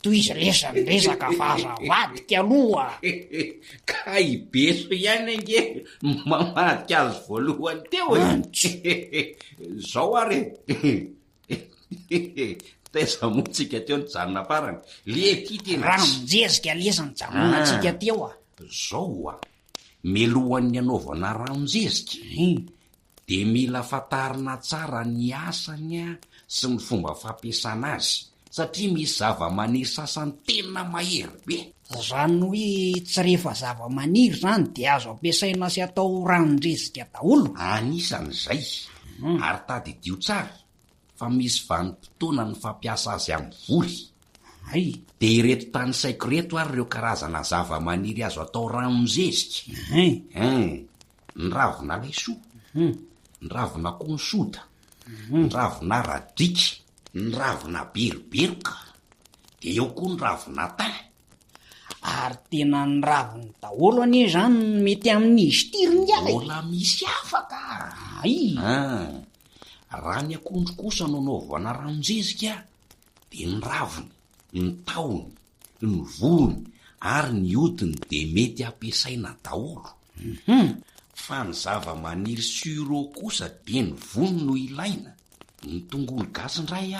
Speaker 8: Toy izy lesany resaka fa azavadika aloha.
Speaker 7: Ka ibeso ihany ange mamadika azy voalohany teo. Zao ary taiza motsika teo ny janona farany. Le ty tena
Speaker 8: ranonjezika lesany janonantsika teo
Speaker 7: zao melohan'ny anaovana ranonjezika de mila fatarina tsara ny asany sy ny fomba fampiasana azy. Satria misy zava-maniry sasany tena mahery be.
Speaker 8: Zany hoe tsy rehefa zava-maniry zany de azo ampiasaina sy atao ranonjezika daholo.
Speaker 7: Anisan'izay. Ary tadidio tsara fa misy vanim-potoana ny fampiasa azy amin'ny voly.
Speaker 8: ay
Speaker 7: de ireto tany saiko reto ary ireo karazana zava-maniry azo atao ranonzezika. Ny ravina laisoa, ny ravina konsoda, ny ravina radika, ny ravina beroberoka, de eo koa ny ravina tay.
Speaker 8: Ary tena ny raviny daholo anie zany mety amin'izy tiriny ay.
Speaker 7: Mbola misy afaka.
Speaker 8: Ay.
Speaker 7: Raha ny akondro kosa no anaovana ranonzezika, de ny raviny, ny taony, ny voany ary ny odiny de mety ampiasaina daholo. Fa ny zava-maniry suro kosa de ny voany no ilaina, ny tongolo gasy indray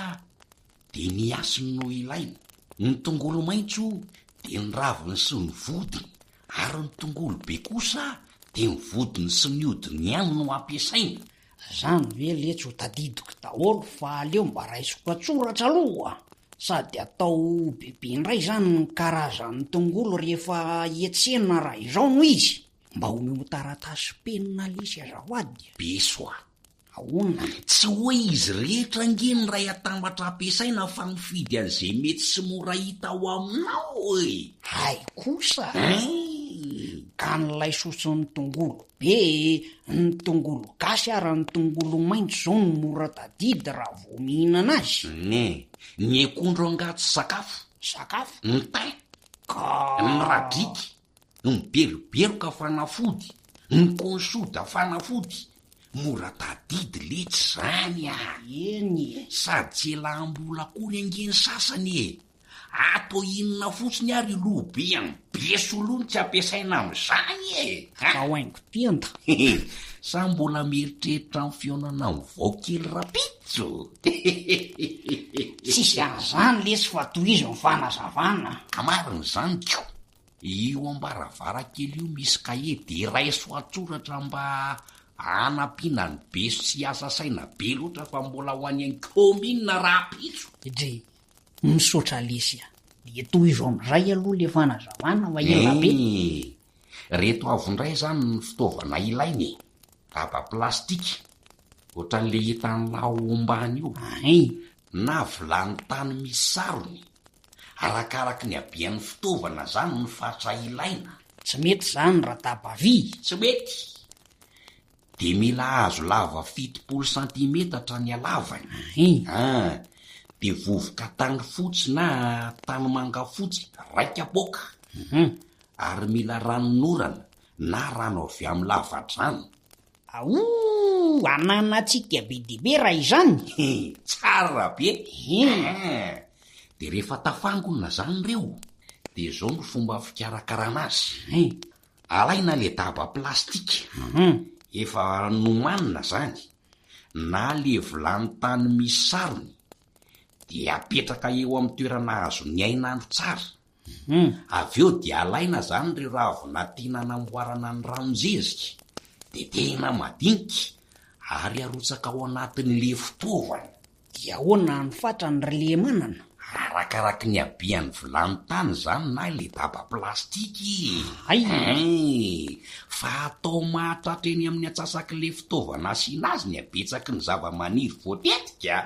Speaker 7: de ny asiny no ilaina, ny tongolo maitso de ny raviny sy ny vodiny, ary ny tongolo be kosa de ny vodiny sy ny odiny ihany no ampiasaina.
Speaker 8: Zany ve letsy ho tadidiko daholo fa aleo mba raisiko atsoratra aloha, sady atao bebe indray zany ny karazan'ny tongolo rehefa ietsena raha izao no izy, mba omeo taratasy penina lesy azavady.
Speaker 7: Besoa,
Speaker 8: ahoana?
Speaker 7: Tsy hoe izy rehetra ngeny ray atambatra ampiasaina fa mifidy an'izay mety sy mora hita ao aminao e.
Speaker 8: Hay kosa. Ka ny laisoa sy ny tongolo be, ny tongolo gasy ary ny tongolo maitso zao no mora tadidy raha vao mihinana azy.
Speaker 7: Ny akondro angatsy sakafo, ny tay, ny radika, ny beroberoka fanafody, ny konsoda fanafody, mora tadidy letsy zany
Speaker 8: Eny.
Speaker 7: Sady tsy elam-bola kory angeny sasany e. Ato inona fotsiny ary lobe any besolony tsy ampiasaina amin'izany e.
Speaker 8: Kaoaingo tianta.
Speaker 7: Sa mbola mieritreritra amin'ny fionana amin'ny vaokely rapitso.
Speaker 8: Tsisy an'izany lesy fa tohizo ny fanazavana.
Speaker 7: Marina zany ko. Io ambaravarakely io misy kahie de raiso atsoratra mba anampiana ny beso sy asa saina be loatra fa mbola ho any kominina rapitso.
Speaker 8: Dre, misaotra lesy de tohizo amin'izay aloha le fanazavana fa ela be.
Speaker 7: Reto avondray zany ny fitaovana ilainy, daba plastika, ohatran'le hitan'ny lao ombany io, na vilany tany misy sarony. Arakaraky ny habean'ny fitaovana zany ny fatra ilaina.
Speaker 8: Tsy mety zany raha daba vy.
Speaker 7: Tsy mety. De mila hazo lava 70 cm ny halavany. De vovoka tany fotsy na tany manga fotsy raika boka. Ary mila ranonorana na rano avy amin'ny lavadrano.
Speaker 8: Ananatsika be dibe raha izany.
Speaker 7: Tsara be. De rehefa tafangona zany reo, de zao ny fomba fikarakarana azy. Alaina le daba plastika, efa nomanina zany, na le vilany tany misy sarony, de apetraka eo amin'ny toerana azo ny ainandro tsara. Aveo de alaina zany reo ravina tiana anamboarana ny ranonzezika, de tena madinika ary arotsaka ao anatin'le fitaovana.
Speaker 8: Dia ahoana ny fatrany rle manana?
Speaker 7: Arakaraky ny habean'ny vilany tany zany na le daba plastiky. Fa atao mahatratra eny amin'ny atsasak'le fitaovana asiana azy ny abetsaky ny zava-maniry voatetika.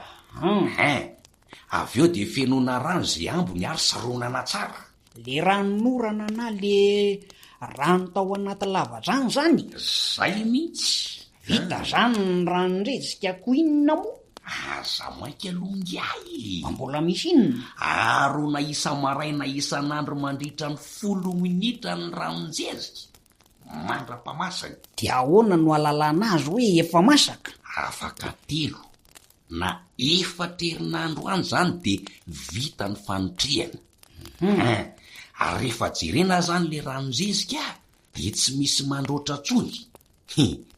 Speaker 7: Aveo de fenona rano zay ambony ary saronana tsara.
Speaker 8: Le ranonorana na le rano tao anaty lavadrano zany?
Speaker 7: Zay mihitsy.
Speaker 8: Vita zany ny ranonzezika ko inona moa?
Speaker 7: Aza maika longy ay.
Speaker 8: Mbola misy inona?
Speaker 7: Arona isa maraina isan'andro mandritra ny 10 minitra ny ranonzezika. Mandra-pamasaka.
Speaker 8: De ahoana no alalana azy hoe efa masaka?
Speaker 7: Afaka 3 na 4 herinandro any zany de vita ny fanotriana. Ary rehefa jerena zany le ranonzezika de tsy misy mandroatra tsony.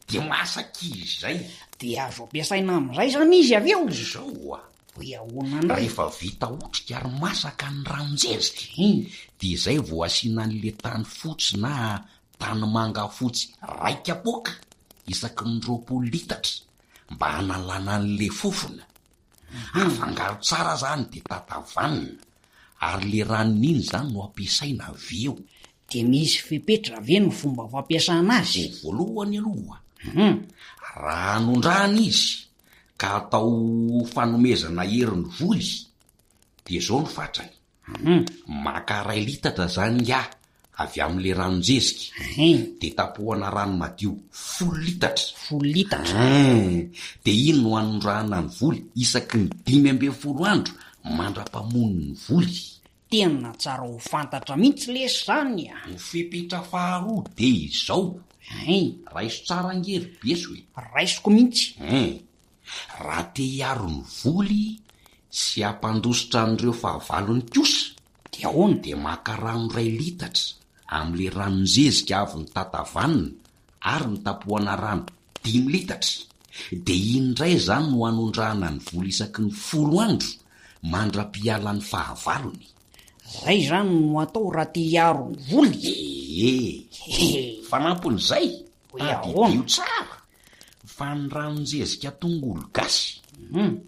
Speaker 7: De masaka izy zay.
Speaker 8: De azo ampiasaina amin'izay zany izy aveo?
Speaker 7: Zao
Speaker 8: hoe ahoana ndray?
Speaker 7: Rehefa vita otrika ary masaka ny ranonzezika, de zay vao asiana an'le tany fotsy na tany manga fotsy raika boka isaky ny 20 litatra mba hanalana an'le fofona. Afangaro tsara zany de tatavanina, ary le ranon'iny zany no ampiasaina aveo.
Speaker 8: De misy fepetra ve ny fomba fampiasana azy?
Speaker 7: Voalohany aloha, raha anondrahana izy ka atao fanomezana herin'ny voly, de zao ny fatrany. Maka 2 litatra zany iah avy amin'le ranonjezika, de tapohana rano madio 10 litatra.
Speaker 8: 10 litatra.
Speaker 7: De iny no anondrahana ny voly isaky ny 5 andro mandra-pamoniny ny voly.
Speaker 8: Tena tsara ho fantatra mihitsy lesy zany a.
Speaker 7: Ny fepetra faharoa de izao. Raiso tsara angery beso hoe.
Speaker 8: Raisoko mihitsy.
Speaker 7: Raha te hiaro ny voly sy hampandositra an'ireo fahavalony kosa,
Speaker 8: de ahoana?
Speaker 7: De maka rano 2 litatra amin'le ranonjezika avy ny tatavanina ary ny tapohana rano 5 litatra. De indray zany no anondrahana ny voly isaky ny 10 andro mandra-piala ny fahavalony.
Speaker 8: Zay zany no atao raha te hiaro ny voly.
Speaker 7: Fanampon'izay
Speaker 8: ahoana?
Speaker 7: Tsara fa ny ranonjezika tongolo gasy,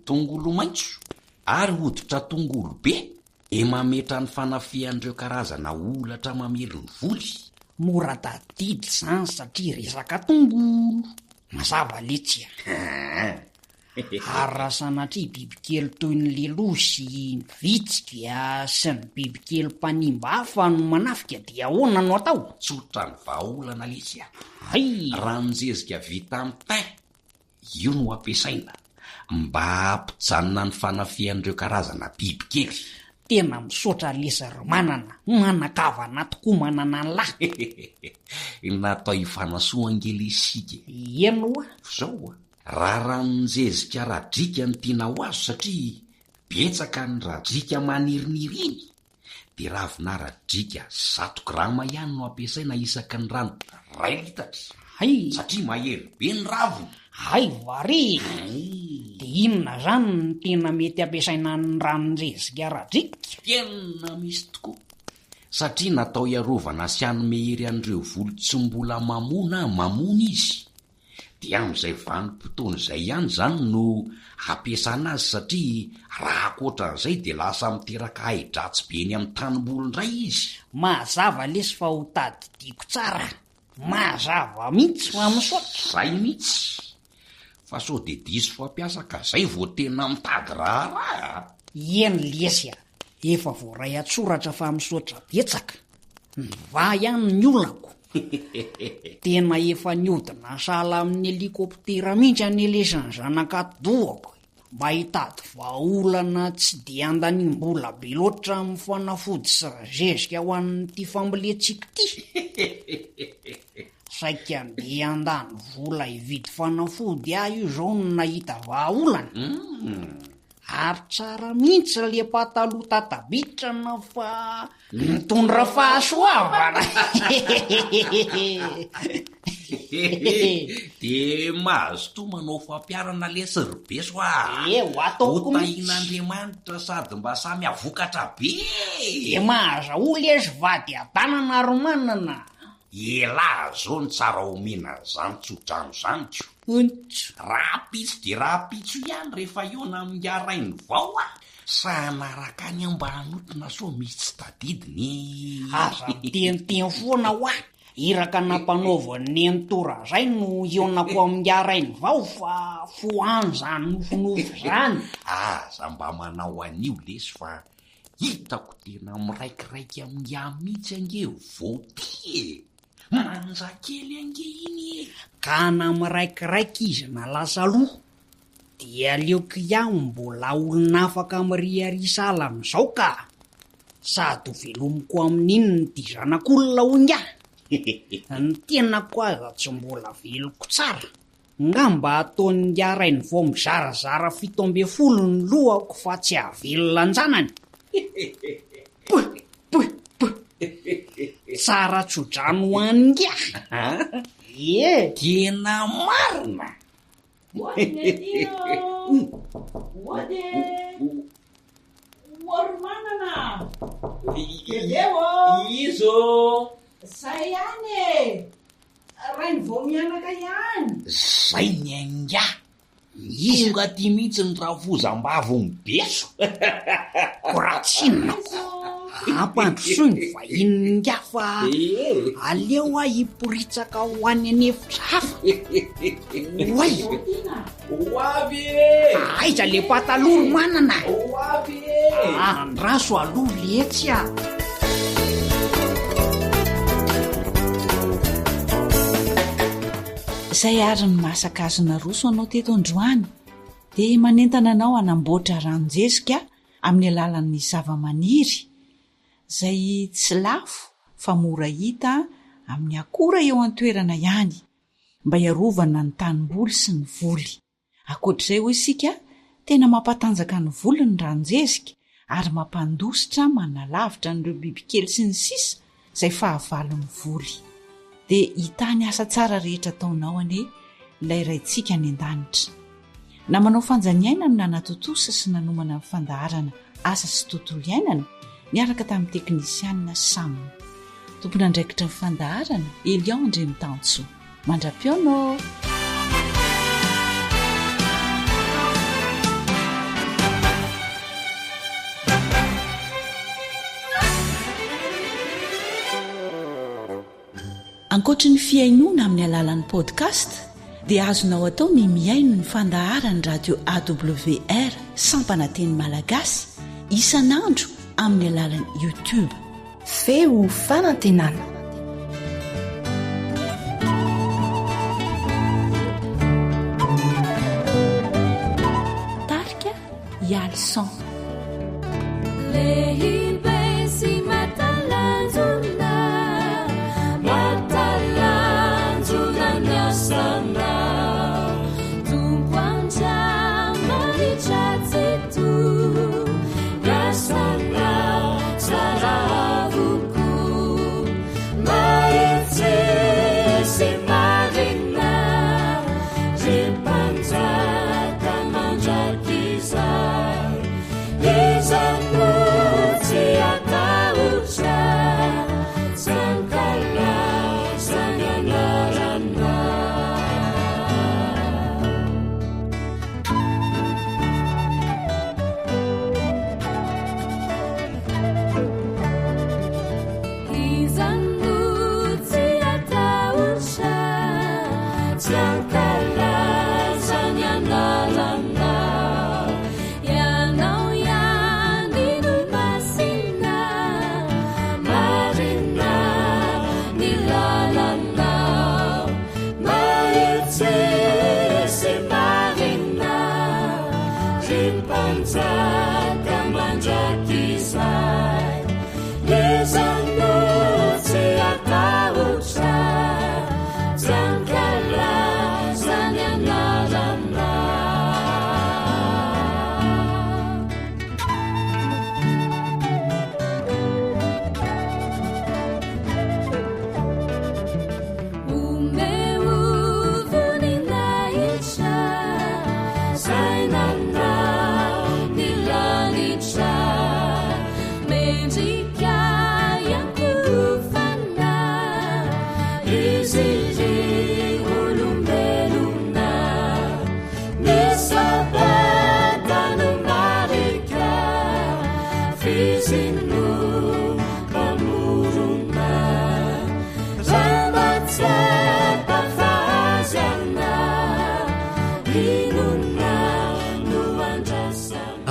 Speaker 7: tongolo maitso ary hoditra tongolo be mametra ny fanafihan'ireo karazana olatra mamelo ny voly.
Speaker 8: Mora tadidy zany satria resaka tongolo mazava letsy ary raha sanatria bibikely toy ny lelosy, ny vitsika sy ny bibikely mpanimba hafa no manafika dia ahoana no atao?
Speaker 7: Tsotra ny vahaolana letsy ranonjezika vita amin'ny tay, io no ampiasaina mba hampijanona ny fanafihan'ireo karazana bibikely.
Speaker 8: Tena misaotra lesy manana, manakavana tokoa manana ny lahy.
Speaker 7: Natao hifanasoan-gelesika.
Speaker 8: Ienoa
Speaker 7: zao raha ranonjezika radrika ny tiana ho azo satria betsaka ny radrika maniriniry iny, de ravina radrika 100 grama ihany no ampiasaina isaky ny rano 2 litatra. Satria mahery be ny raviny.
Speaker 8: Vary. De inona zany ny tena mety ampiasaina ny ranonjezika radrika?
Speaker 7: Tena misy tokoa. Satria natao hiarovana sy hanomehery an'ireo voly tsy mbola mamona izy. De amin'izay vanim-potoana izay ihany zany no ampiasana azy satria raha akoatran'izay de lasa miteraka hai-dratsy be ny amin'ny tanimboly indray izy.
Speaker 8: Mazava lesy fa ho tadidiko tsara. Mazava mihitsy fa misaotra.
Speaker 7: Zay mihitsy. Fa so de diso fampiasa ka zay vao tena mitady raha.
Speaker 8: Eny lesy efa voaray atsoratra fa misaotra betsaka. Va ihany ny olako. Tena efa niodina sala amin'ny helikoptera mihitsy anelesany zanakadoako mba hitady vahaolana tsy de andanimbola be loatra amin'ny fanafody sy razezika ho an'ity famboletsika ty. Saika andeha andany vola hividy fanafody io zao no nahita vahaolana. Ary tsara mihitsy le pataloha tatabitrana fa mitondra fahasoavana.
Speaker 7: De mahazo to manao fampiarana lesy rybeso
Speaker 8: ataoko
Speaker 7: tahin'Andriamanitra sady mba samy avokatra be.
Speaker 8: De mahaza lesy vady atanana ry manana.
Speaker 7: Ela zao ny tsara omena zany tsodrano zanytso. Rapitso de rapitso ihany rehefa iona amin'ny arainy vao sanaraka any ambanotina so misy tsy tadidiny.
Speaker 8: Aza miteniteny foana ho iraka nampanaovan'ny antora zay no ionako amin'ny arainy vao fa foany zany nofonofo zany.
Speaker 7: Aza mba manao an'io lesy fa hitako tena miraikiraiky amin'ny amitsy ange voaty. Manjakely ange iny
Speaker 8: ka na miraikiraiky izy na lasa loha dia aleoko ihany mbola olona afaka miriarisala amin'izao ka sady ho velomiko amin'iny ty zanak'olona hoinga. Ny tenako aza tsy mbola veloko tsara ngamba ataon'ny arainy vao mizarazara 17 ny lohako fa tsy avelona anjanany. Tsara tsodrano hoan'nga.
Speaker 7: Tena marina.
Speaker 3: Manana.
Speaker 7: Izo.
Speaker 3: Zay ihany rainy vao mianaka ihany.
Speaker 7: Zay ny anga. Isonga ty mihitsy ny ravozam-bavo ny beso.
Speaker 8: Koratsinako. ampandrosoa ny vahinonga fa aleo a hiporitsaka ho any anefitra hafa oay
Speaker 7: oavy
Speaker 8: aiza le pataloro manana andraso aloha letsy a
Speaker 3: izay ary ny masaka azona roso anao teto androany dia manentana anao hanamboatra ranonjezika amin'ny alalan'ny zava-maniry izay tsy lafo fa mora hita amin'ny akora eo an-toerana ihany mba hiarovana ny tanimboly sy ny voly. Ankoatr'izay ho isika tena mampatanjaka ny voly ny ranonjezika ary mampandositra manalavitra n'ireo bibikely sy ny sisa izay fahavalon'ny voly. Dia hitany asa tsara rehetra taonao ane ilay raintsika ny an-danitra. Na manao fanjaniaina no nanatotosa sy nanomana ny fandaharana asa sy tontolo iainana miaraka tamin'ny teknisianina Sam. Tompona andraikitra ny fandaharana Elion Ndremitanso. Mandra-pionao. Ankoatra ny fiainoana amin'ny alalan'ny podcast dia azonao atao mimiaino ny fandaharany radio AWR sampananteny malagasy isanandro amin'ny alalan'ny YouTube.
Speaker 2: Feo fanantenana.
Speaker 3: Tarika Yalson.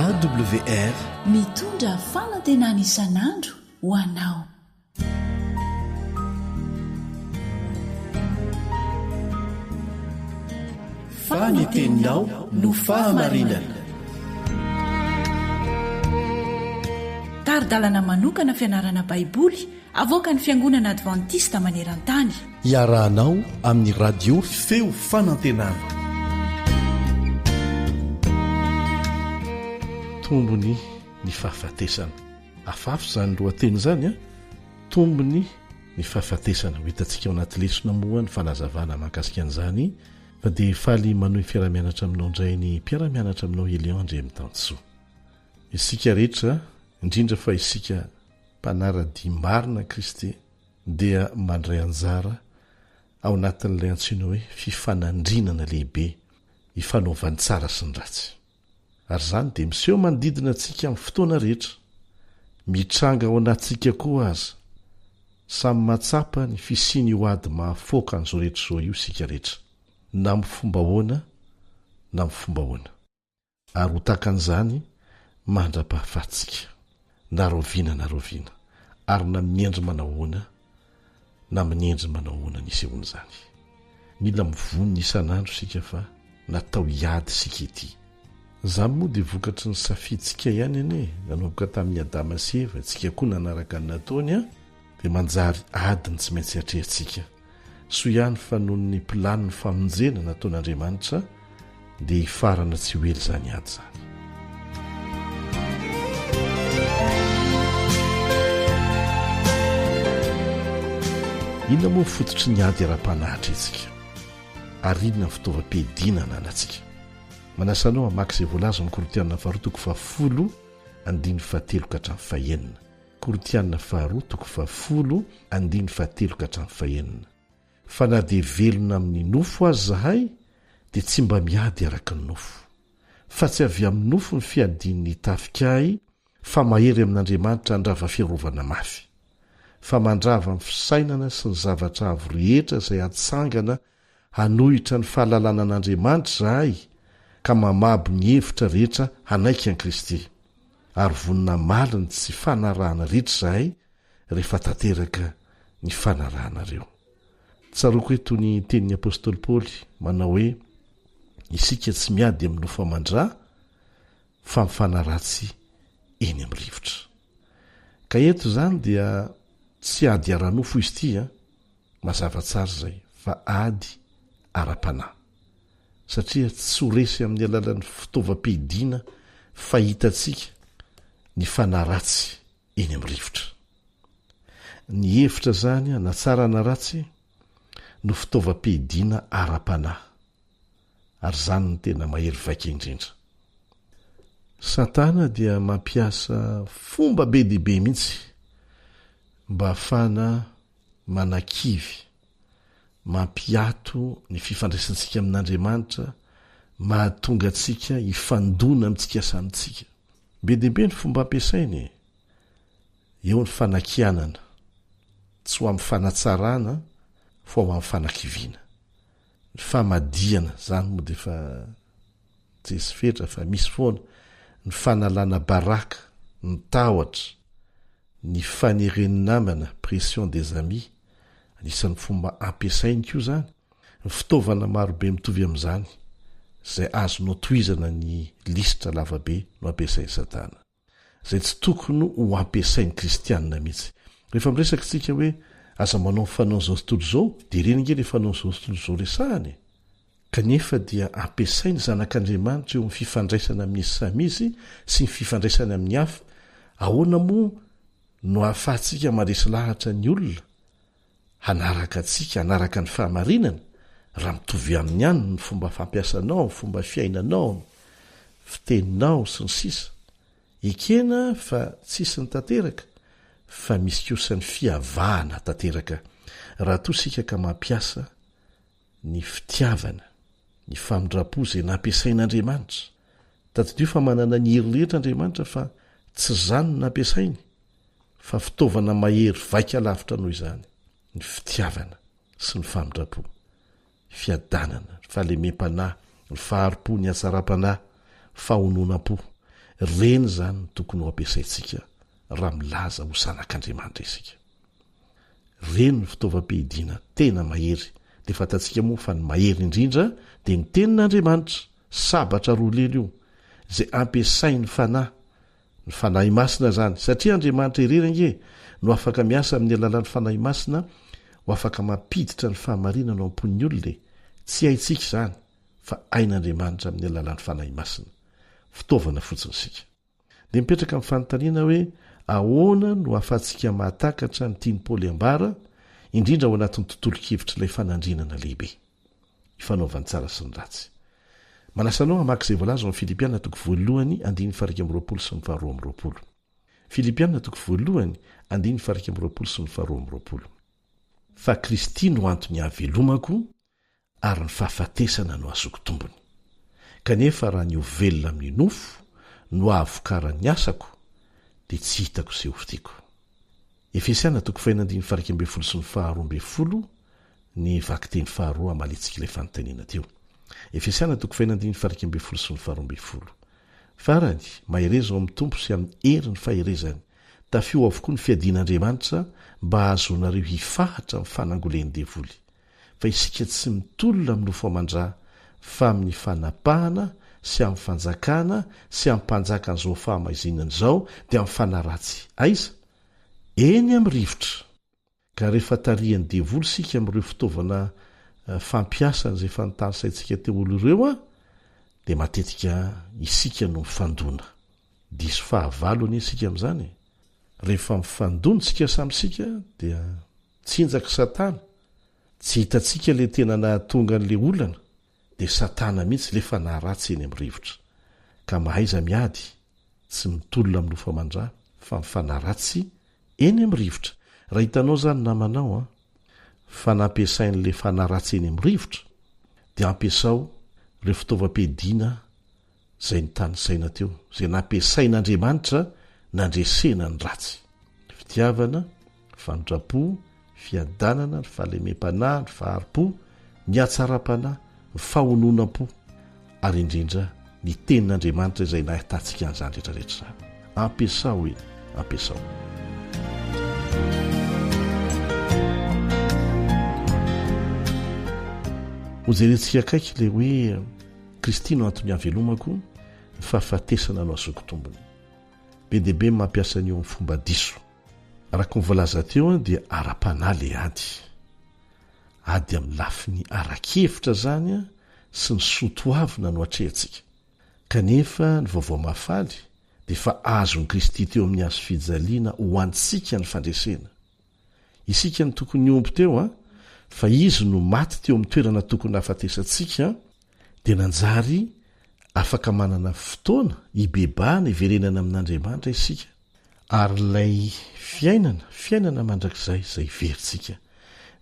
Speaker 1: AWR
Speaker 3: mitondra fanantenana isanandro ho anao.
Speaker 1: Fananteninao no fahamarinana.
Speaker 3: Taridalana manokana fianarana baiboly avoaka ny Fiangonana Adventista maneran-tany.
Speaker 4: Iarahanao amin'ny radio Feo Fanantenana. Tombony ny fahafatesana. Afafy izany lohateny izany a. Tombony ny fahafatesana. Ho hitantsika ao anaty lesona moa ny fanazavana mahakasika an'izany. Fa dia faly manohy fiaramianatra aminao indray ny mpiaramianatra aminao Elion Ndremitanso. Isika rehetra indrindra fa isika mpanara-dia marina Kristy dia mandray anjara ao anatin'ilay antsoina hoe fifanandrinana lehibe ifanaovany tsara sy ny ratsy. Ary izany dia miseho manodidina antsika amin'ny fotoana rehetra mitranga ao anatsika koa aza samy matsapa ny fisiny ho ady mahafoaka an'izao rehetra zao io sika rehetra na mifomba hoana na mifomba hoana ary ho takan'izany mandra-pahafatsika na roviana ary na miendry manao hoana na minendry manao hoana nisy hoana zany mila mivony isan'andro sika fa natao hiady sika ity zany moa dia vokatry ny safiditsika ihany ane nanomboka tamin'ny Adama sy Eva tsika koa nanaraka ny nataony dia manjary adiny tsy maintsy atrehantsika so ihany fa noho ny pilany ny famonjena nataon'Andriamanitra dia hifarana tsy ho ely zany ady zany. Inona moa fototry ny ady ara-panahitra etsika ary inona ny fitaovam-piadinana anatsika manasanao hamaky izay voalaza amin'ny Korintianina faharoa toko fahafolo andiny fahatelo ka hatramin'ny fahaenina. Korintianina faharoa toko fahafolo andiny fahatelo ka hatramin'ny fahaenina. Fa na dia velona amin'ny nofo azy zahay dia tsy mba miady araka ny nofo fa tsy avy amin'ny nofo ny fiadian'ny tafikahy fa mahery amin'Andriamanitra handrava fiarovana mafy fa mandrava amin'ny fisainana sy ny zavatra avo rehetra izay atsangana hanohitra ny fahalalana an'Andriamanitra zahay ka mamabo ny hevitra rehetra hanaiky an'i Kristy ary vonina maliny tsy fanarahana rehetra zahay rehefa tanteraka ny fanarahanareo. Tsaroko eto ny tenin'ny apôstôly Paoly manao hoe isika tsy miady amin'ny nofo amandrà fa mifanaratsy eny amin'ny rivotra. Ka eto zany dia tsy ady ara-nofo izy ity mazava tsara zay fa ady ara-panahy satria tsy horesy amin'ny alalan'ny fitaovam-piadiana fahitatsika ny fanaratsy eny amin'ny rivotra. Ny hevitra zany na tsara na ratsy no fitaovam-piadiana ara-panahy ary zany ny tena mahery vaika indrindra. Satana dia mampiasa fomba be dehibe mihitsy mba hafana manakivy mampiato ny fifandraisantsika amin'Andriamanitra mahatonga antsika hifandona amintsika samitsika. Be dehibe ny fomba ampiasainy eo ny fanakianana tsy ho amin'ny fanatsarana fa ho amin'ny fanakiviana. Ny famadiana zany moa dia fa tsisy fetra fa misy foana ny fanalana baraka ny tahotra ny faneren'ny namana pression des amis anisan'ny fomba ampiasainy koa zany ny fitaovana marobe mitovy amin'izany izay azonao tohizana ny lisitra lavabe no ampiasainy Satana izay tsy tokony ho ampiasainy kristianina mihitsy. Rehefa miresaka tsika hoe aza manao fanao zao tontolo zao dia ireny nge le fanao zao tontolo zao resahany kanefa dia ampiasainy zanak'Andriamanitra eo amin'ny fifandraisana amin'ny samizy sy ny fifandraisana amin'ny hafa. Ahoana moa no ahafahantsika maresy lahatra ny olona hanaraka antsika hanaraka ny fahamarinana raha mitovy amin'ny ihany ny fomba fampiasanao, ny fomba fiainanao, fiteninao sy ny sisa. Ekena fa tsisy ny tanteraka fa misy kosa ny fiavahana tanteraka raha toa sika ka mampiasa ny fitiavana ny famindrapo izay nampiasain'Andriamanitra. Tadidio fa manana ny hery rehetra Andriamanitra fa tsy zany nampiasainy fa fitaovana mahery vaika lavitra noho izany ny fitiavana sy ny famindrapo, fiadanana, ny fahalemem-panahy, ny faharo-po, ny hatsara-panahy, fahononam-po. Reny zany no tokony ho ampiasaintsika raha milaza ho zanak'Andriamanitra isika. Reny ny fitaovam-piadiana tena mahery. Dia fantatsika moa fa ny mahery indrindra dia ny tenin'Andriamanitra sabatra roa lelo io izay ampiasainy ny fanahy masina zany satria Andriamanitra irerange no afaka miasa amin'ny alalan'ny fanahy masina ho afaka mampiditra ny fahamarinana ao am-pon'ny olona. Tsy haintsika zany fa hain'Andriamanitra amin'ny alalan'ny fanahy masina, fitaovana fotsiny sika. Dia mipetraka amin'ny fanontaniana hoe ahoana no ahafahantsika mahatakatra ny tiany Paoly ambara indrindra ao anatin'ny tontolo kevitra ilay fanandrinana lehibe ifanaovany tsara sy ny ratsy. Manasanao hamaky izay voalaza amin'ny Filipianina toko voalohany andiny faharaiky amby roapolo sy ny faharoa amby roapolo. Filipianina toko voalohany andiny faharaiky amby roapolo sy ny faharoa amby roapolo. Fa Kristy no antony hahavelomako ary ny fahafatesana no azoko tombony. Kanefa raha ny ovelona amin'ny nofo no ahavokaran'ny asako dia tsy hitako izay hovidiako. Efesiana toko fainandiny faraka ambe folo sy ny faharoa ambe folo ny vakiteny faharoa amalitsika ilay fanontaniana teo. Efesiana toko fainandiny faraka ambe folo sy ny faharoa ambe folo. Farany mahereza ao amin'ny tompo sy amin'ny herin'ny faherezany, tafio avokoa ny fiadian'Andriamanitra mba ahazoanareo hifahatra amin'ny fanangolen'ny devoly. Fa isika tsy mitolona amin'ny nofo amandrà, fa amin'ny fanapahana sy amin'ny fanjakana sy amin'ny mpanjaka an'izao fahamaizina izao dia amin'ny fanaratsy. Aiza? Eny amin'ny rivotra. Ka rehefa tarihan'ny devoly sika amin'ireo fitaovana fampiasana izay fanontanisaintsika teo aloha ireo dia matetika isika no mifandona. Diso fahavalo anie isika amin'izany. Rehefa mifandonitsika samysika dia tsinjaka Satana. Tsy hitantsika ilay tena nahatonga an'ilay olana dia Satana mihitsy ilay fanaratsy eny amin'ny rivotra. Ka mahaiza miady tsy mitolona amin'ny nofo amandrà fa mifanaratsy eny amin'ny rivotra. Raha hitanao zany namanao fa nampiasain'ilay fanaratsy eny amin'ny rivotra dia ampiasao ireo fitaovam-piadiana izay nitanisaina teo, izay nampiasain'Andriamanitra nandresena ny ratsy. Fitiavana, fanondrapo, fiadanana, ny fahalemem-panahy, ny faharipo, ny hatsaram-panahy, ny fahononam-po, ary indrindra ny tenin'Andriamanitra izay nahitantsika an'izany rehetrarehetra izany. Ampiasao eny, ampiasao. Hojerentsika akaiky ilay hoe Kristy no antony havelomako ny fahafatesana no azoko tombony. Be deaibe mampiasa an'io amin'ny fomba diso. Araka ny voalaza teo dia ara-panahy le ady. Ady amin'ny lafiny arakevitra zany sy ny sotoavina no atrehantsika. Kanefa ny vaovao mafaly dia fa azon'i Kristy teo amin'ny hazo fijaliana ho antsika ny fandresena. Isika ny tokony omby teo fa izy no maty teo amin'ny toerana tokony hafatesantsika dia nanjary afaka manana fotoana hibebahana hiverenana amin'Andriamanitra isika. Ary ilay fiainana mandrakizay izay iverintsika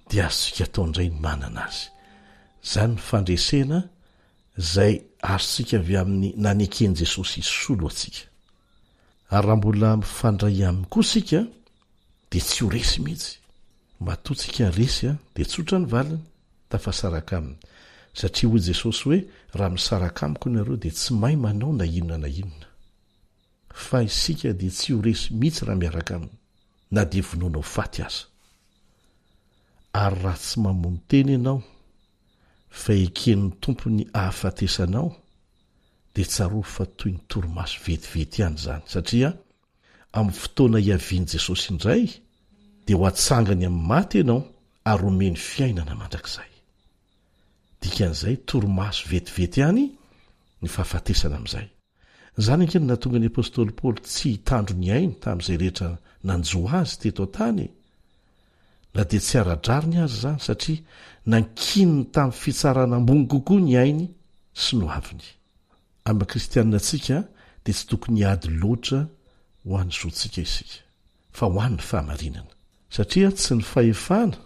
Speaker 4: dia azontsika atao indray ny manana azy. Izany ny fandresena izay azontsika avy amin'ny naneken'i Jesosy hisolo atsika. Ary raha mbola mifandray aminy koa isika dia tsy ho resy mihitsy. Matotsika resy dia tsotra ny valiny, tafasaraka aminy. Satria hoy Jesosy hoe raha misaraka amiko ianareo dia tsy mahay manao na inona na inona. Fa isika dia tsy ho resy mihitsy raha miaraka aminy, na dia vonoana ho faty aza. Ary raha tsy mamono teny ianao fa eken'ny tompony hahafatesanao dia tsaro fa toy ny torimaso vetivety ihany izany. Satria amin'ny fotoana hiavian'i Jesosy indray dia ho atsangany amin'ny maty ianao ary omeny fiainana mandrakizay. Dikan'izay torimaso vetivety ihany ny fahafatesana amin'izay. Izany ankeny nahatonga ny apôstôly Paoly tsy hitandro ny ainy tamin'izay rehetra nanjo azy teto an-tany. Na dia tsy ara-drariny azy izany satria nankininy tamin'ny fitsarana ambony kokoa ny ainy sy no aviny. Amin'ny kristianina antsika dia tsy tokony hiady loatra ho an'ny zontsika isika, fa ho an'ny fahamarinana. Satria tsy ny fahefana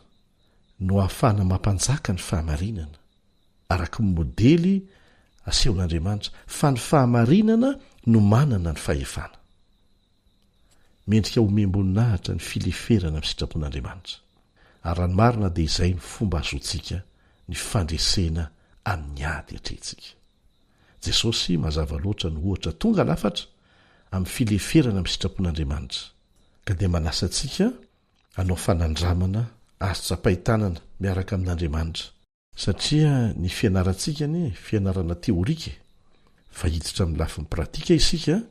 Speaker 4: no ahafahana mampanjaka ny fahamarinana araka ny modely asehon'Andriamanitra, fa ny fahamarinana no manana ny fahefana. Mendrika homem-boninahitra ny fileferana amin'ny sitrapon'Andriamanitra. Ary raha ny marina dia izay ny fomba azontsika ny fandresena amin'ny ady hatrentsika. Jesosy mazava loatra no ohatra tonga lafatra amin'ny fileferana amin'ny sitrapon'Andriamanitra, ka dia manasa antsika hanao fanandramana azo tsapahitanana miaraka amin'Andriamanitra. Satria ny fianarantsika fianarana teorika, fa hiditra amin'ny lafiny pratika isika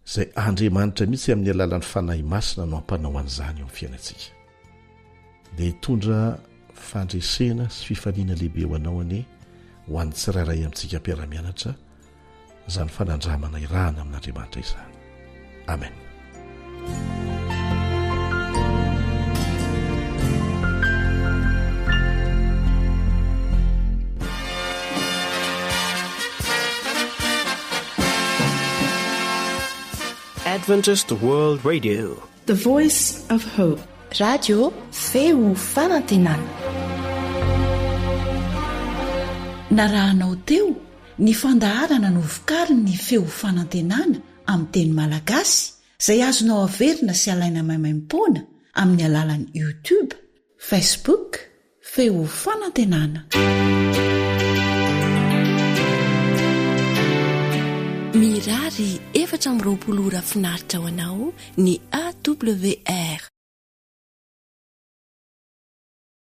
Speaker 4: izay Andriamanitra mihitsy amin'ny alalan'ny fanahy masina no ampanao an'izany eo amin'ny fiainantsika. Dia hitondra fandresena sy fifaliana lehibe ho anao anie ho an'ny tsirairay amintsika mpiara-mianatra izany fanandramana irahana amin'Andriamanitra izany. Amen.
Speaker 1: Adventist World Radio,
Speaker 2: The Voice of Hope. Radio feo fanantenana.
Speaker 3: Narahanao teo ny fandaharana no vokariny ny feo fanantenana amin'ny teny malagasy
Speaker 2: izay azonao averina sy alaina maimaim-poana amin'ny alalan'i YouTube, Facebook, Feo Fanantenana.
Speaker 11: Mirary 420 ora finaritra ho anao ny AWR.